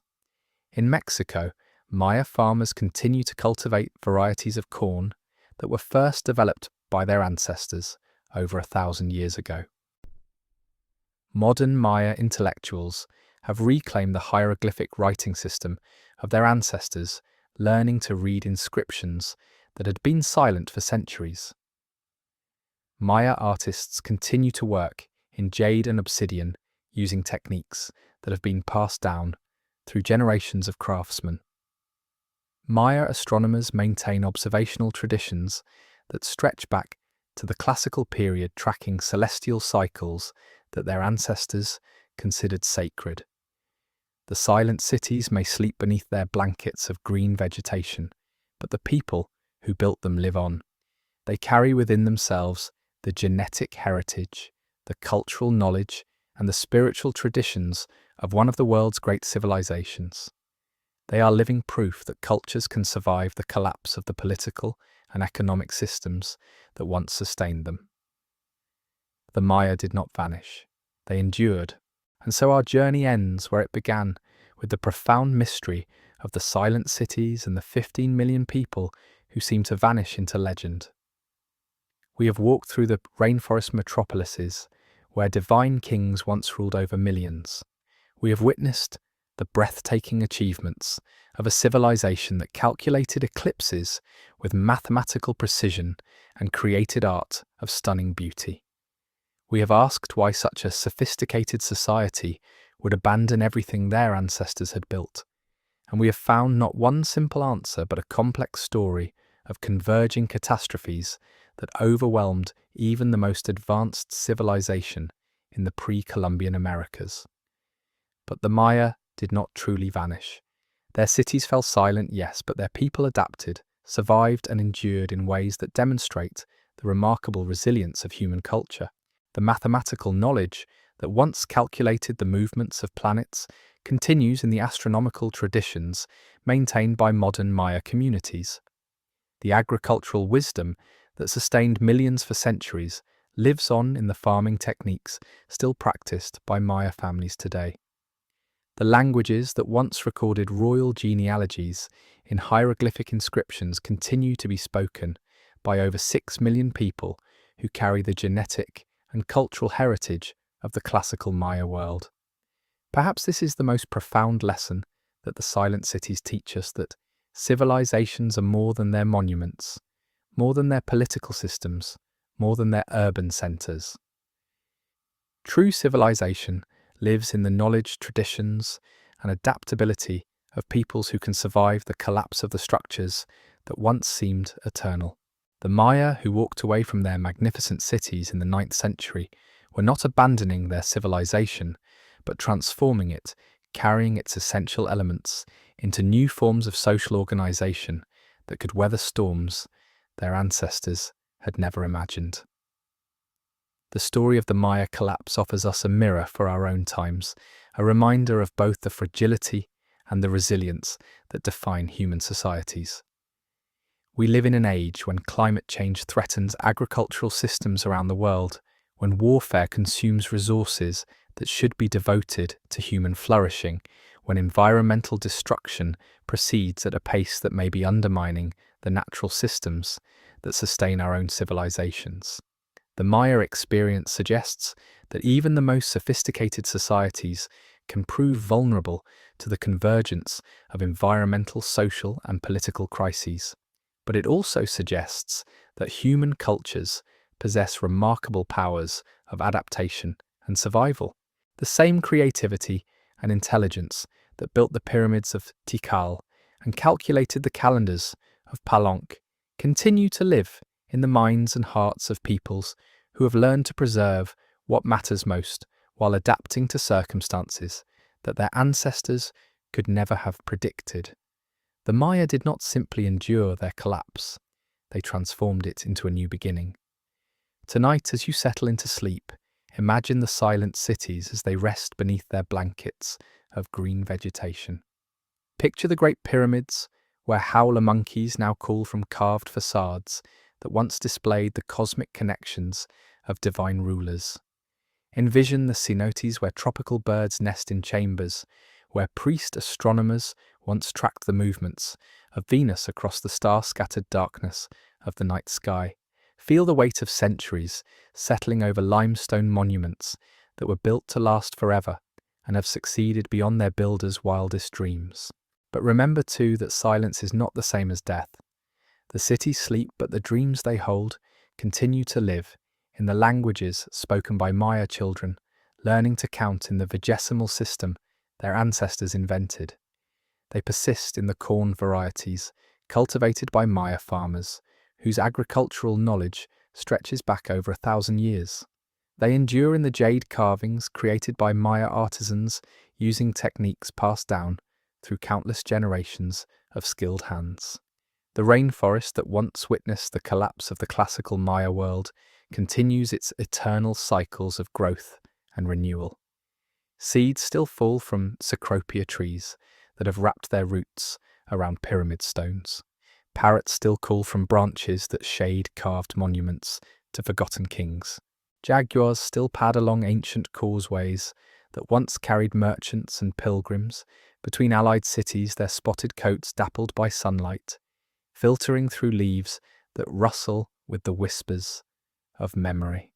In Mexico, Maya farmers continue to cultivate varieties of corn that were first developed by their ancestors over 1,000 years ago. Modern Maya intellectuals have reclaimed the hieroglyphic writing system of their ancestors, learning to read inscriptions that had been silent for centuries. Maya artists continue to work in jade and obsidian using techniques that have been passed down through generations of craftsmen. Maya astronomers maintain observational traditions that stretch back to the classical period, tracking celestial cycles that their ancestors considered sacred. The silent cities may sleep beneath their blankets of green vegetation, but the people who built them live on. They carry within themselves the genetic heritage, the cultural knowledge, and the spiritual traditions of one of the world's great civilizations. They are living proof that cultures can survive the collapse of the political and economic systems that once sustained them. The Maya did not vanish. They endured. And so our journey ends where it began, with the profound mystery of the silent cities and the 15 million people who seem to vanish into legend. We have walked through the rainforest metropolises, where divine kings once ruled over millions. We have witnessed the breathtaking achievements of a civilization that calculated eclipses with mathematical precision and created art of stunning beauty. We have asked why such a sophisticated society would abandon everything their ancestors had built, and we have found not one simple answer but a complex story of converging catastrophes that overwhelmed even the most advanced civilization in the pre-Columbian Americas. But the Maya did not truly vanish. Their cities fell silent, yes, but their people adapted, survived and endured in ways that demonstrate the remarkable resilience of human culture. The mathematical knowledge that once calculated the movements of planets continues in the astronomical traditions maintained by modern Maya communities. The agricultural wisdom that sustained millions for centuries lives on in the farming techniques still practiced by Maya families today. The languages that once recorded royal genealogies in hieroglyphic inscriptions continue to be spoken by over 6 million people who carry the genetic and cultural heritage of the classical Maya world. Perhaps this is the most profound lesson that the silent cities teach us, that civilizations are more than their monuments, more than their political systems, more than their urban centers. True civilization lives in the knowledge, traditions, and adaptability of peoples who can survive the collapse of the structures that once seemed eternal. The Maya, who walked away from their magnificent cities in the 9th century, were not abandoning their civilization, but transforming it, carrying its essential elements into new forms of social organization that could weather storms their ancestors had never imagined. The story of the Maya collapse offers us a mirror for our own times, a reminder of both the fragility and the resilience that define human societies. We live in an age when climate change threatens agricultural systems around the world, when warfare consumes resources that should be devoted to human flourishing, when environmental destruction proceeds at a pace that may be undermining the natural systems that sustain our own civilizations. The Maya experience suggests that even the most sophisticated societies can prove vulnerable to the convergence of environmental, social, and political crises. But it also suggests that human cultures possess remarkable powers of adaptation and survival. The same creativity and intelligence that built the pyramids of Tikal and calculated the calendars of Palenque continue to live in the minds and hearts of peoples who have learned to preserve what matters most while adapting to circumstances that their ancestors could never have predicted. The Maya did not simply endure their collapse, they transformed it into a new beginning. Tonight, as you settle into sleep, imagine the silent cities as they rest beneath their blankets of green vegetation. Picture the great pyramids, where howler monkeys now call from carved facades that once displayed the cosmic connections of divine rulers. Envision the cenotes where tropical birds nest in chambers, where priest astronomers once tracked the movements of Venus across the star-scattered darkness of the night sky. Feel the weight of centuries settling over limestone monuments that were built to last forever and have succeeded beyond their builders' wildest dreams. But remember too that silence is not the same as death. The cities sleep, but the dreams they hold continue to live in the languages spoken by Maya children, learning to count in the vigesimal system their ancestors invented. They persist in the corn varieties cultivated by Maya farmers, whose agricultural knowledge stretches back over 1,000 years. They endure in the jade carvings created by Maya artisans using techniques passed down through countless generations of skilled hands. The rainforest that once witnessed the collapse of the classical Maya world continues its eternal cycles of growth and renewal. Seeds still fall from cecropia trees that have wrapped their roots around pyramid stones. Parrots still call from branches that shade carved monuments to forgotten kings. Jaguars still pad along ancient causeways that once carried merchants and pilgrims between allied cities, their spotted coats dappled by sunlight, filtering through leaves that rustle with the whispers of memory.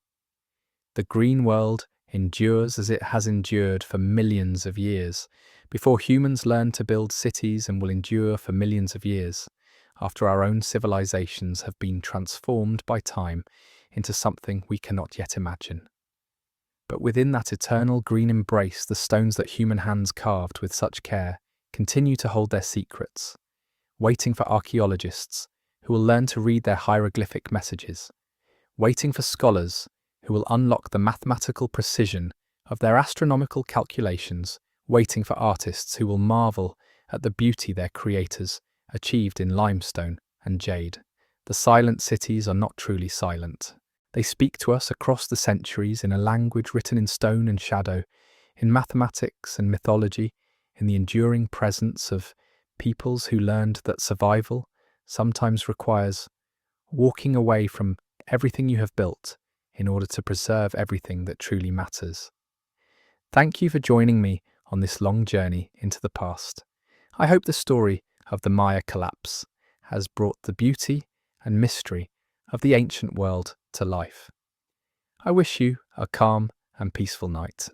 The green world endures as it has endured for millions of years, before humans learned to build cities, and will endure for millions of years, after our own civilizations have been transformed by time into something we cannot yet imagine. But within that eternal green embrace, the stones that human hands carved with such care continue to hold their secrets, waiting for archaeologists who will learn to read their hieroglyphic messages, waiting for scholars who will unlock the mathematical precision of their astronomical calculations, waiting for artists who will marvel at the beauty their creators achieved in limestone and jade. The silent cities are not truly silent. They speak to us across the centuries in a language written in stone and shadow, in mathematics and mythology, in the enduring presence of peoples who learned that survival sometimes requires walking away from everything you have built in order to preserve everything that truly matters. Thank you for joining me on this long journey into the past. I hope the story of the Maya collapse has brought the beauty and mystery of the ancient world to life. I wish you a calm and peaceful night.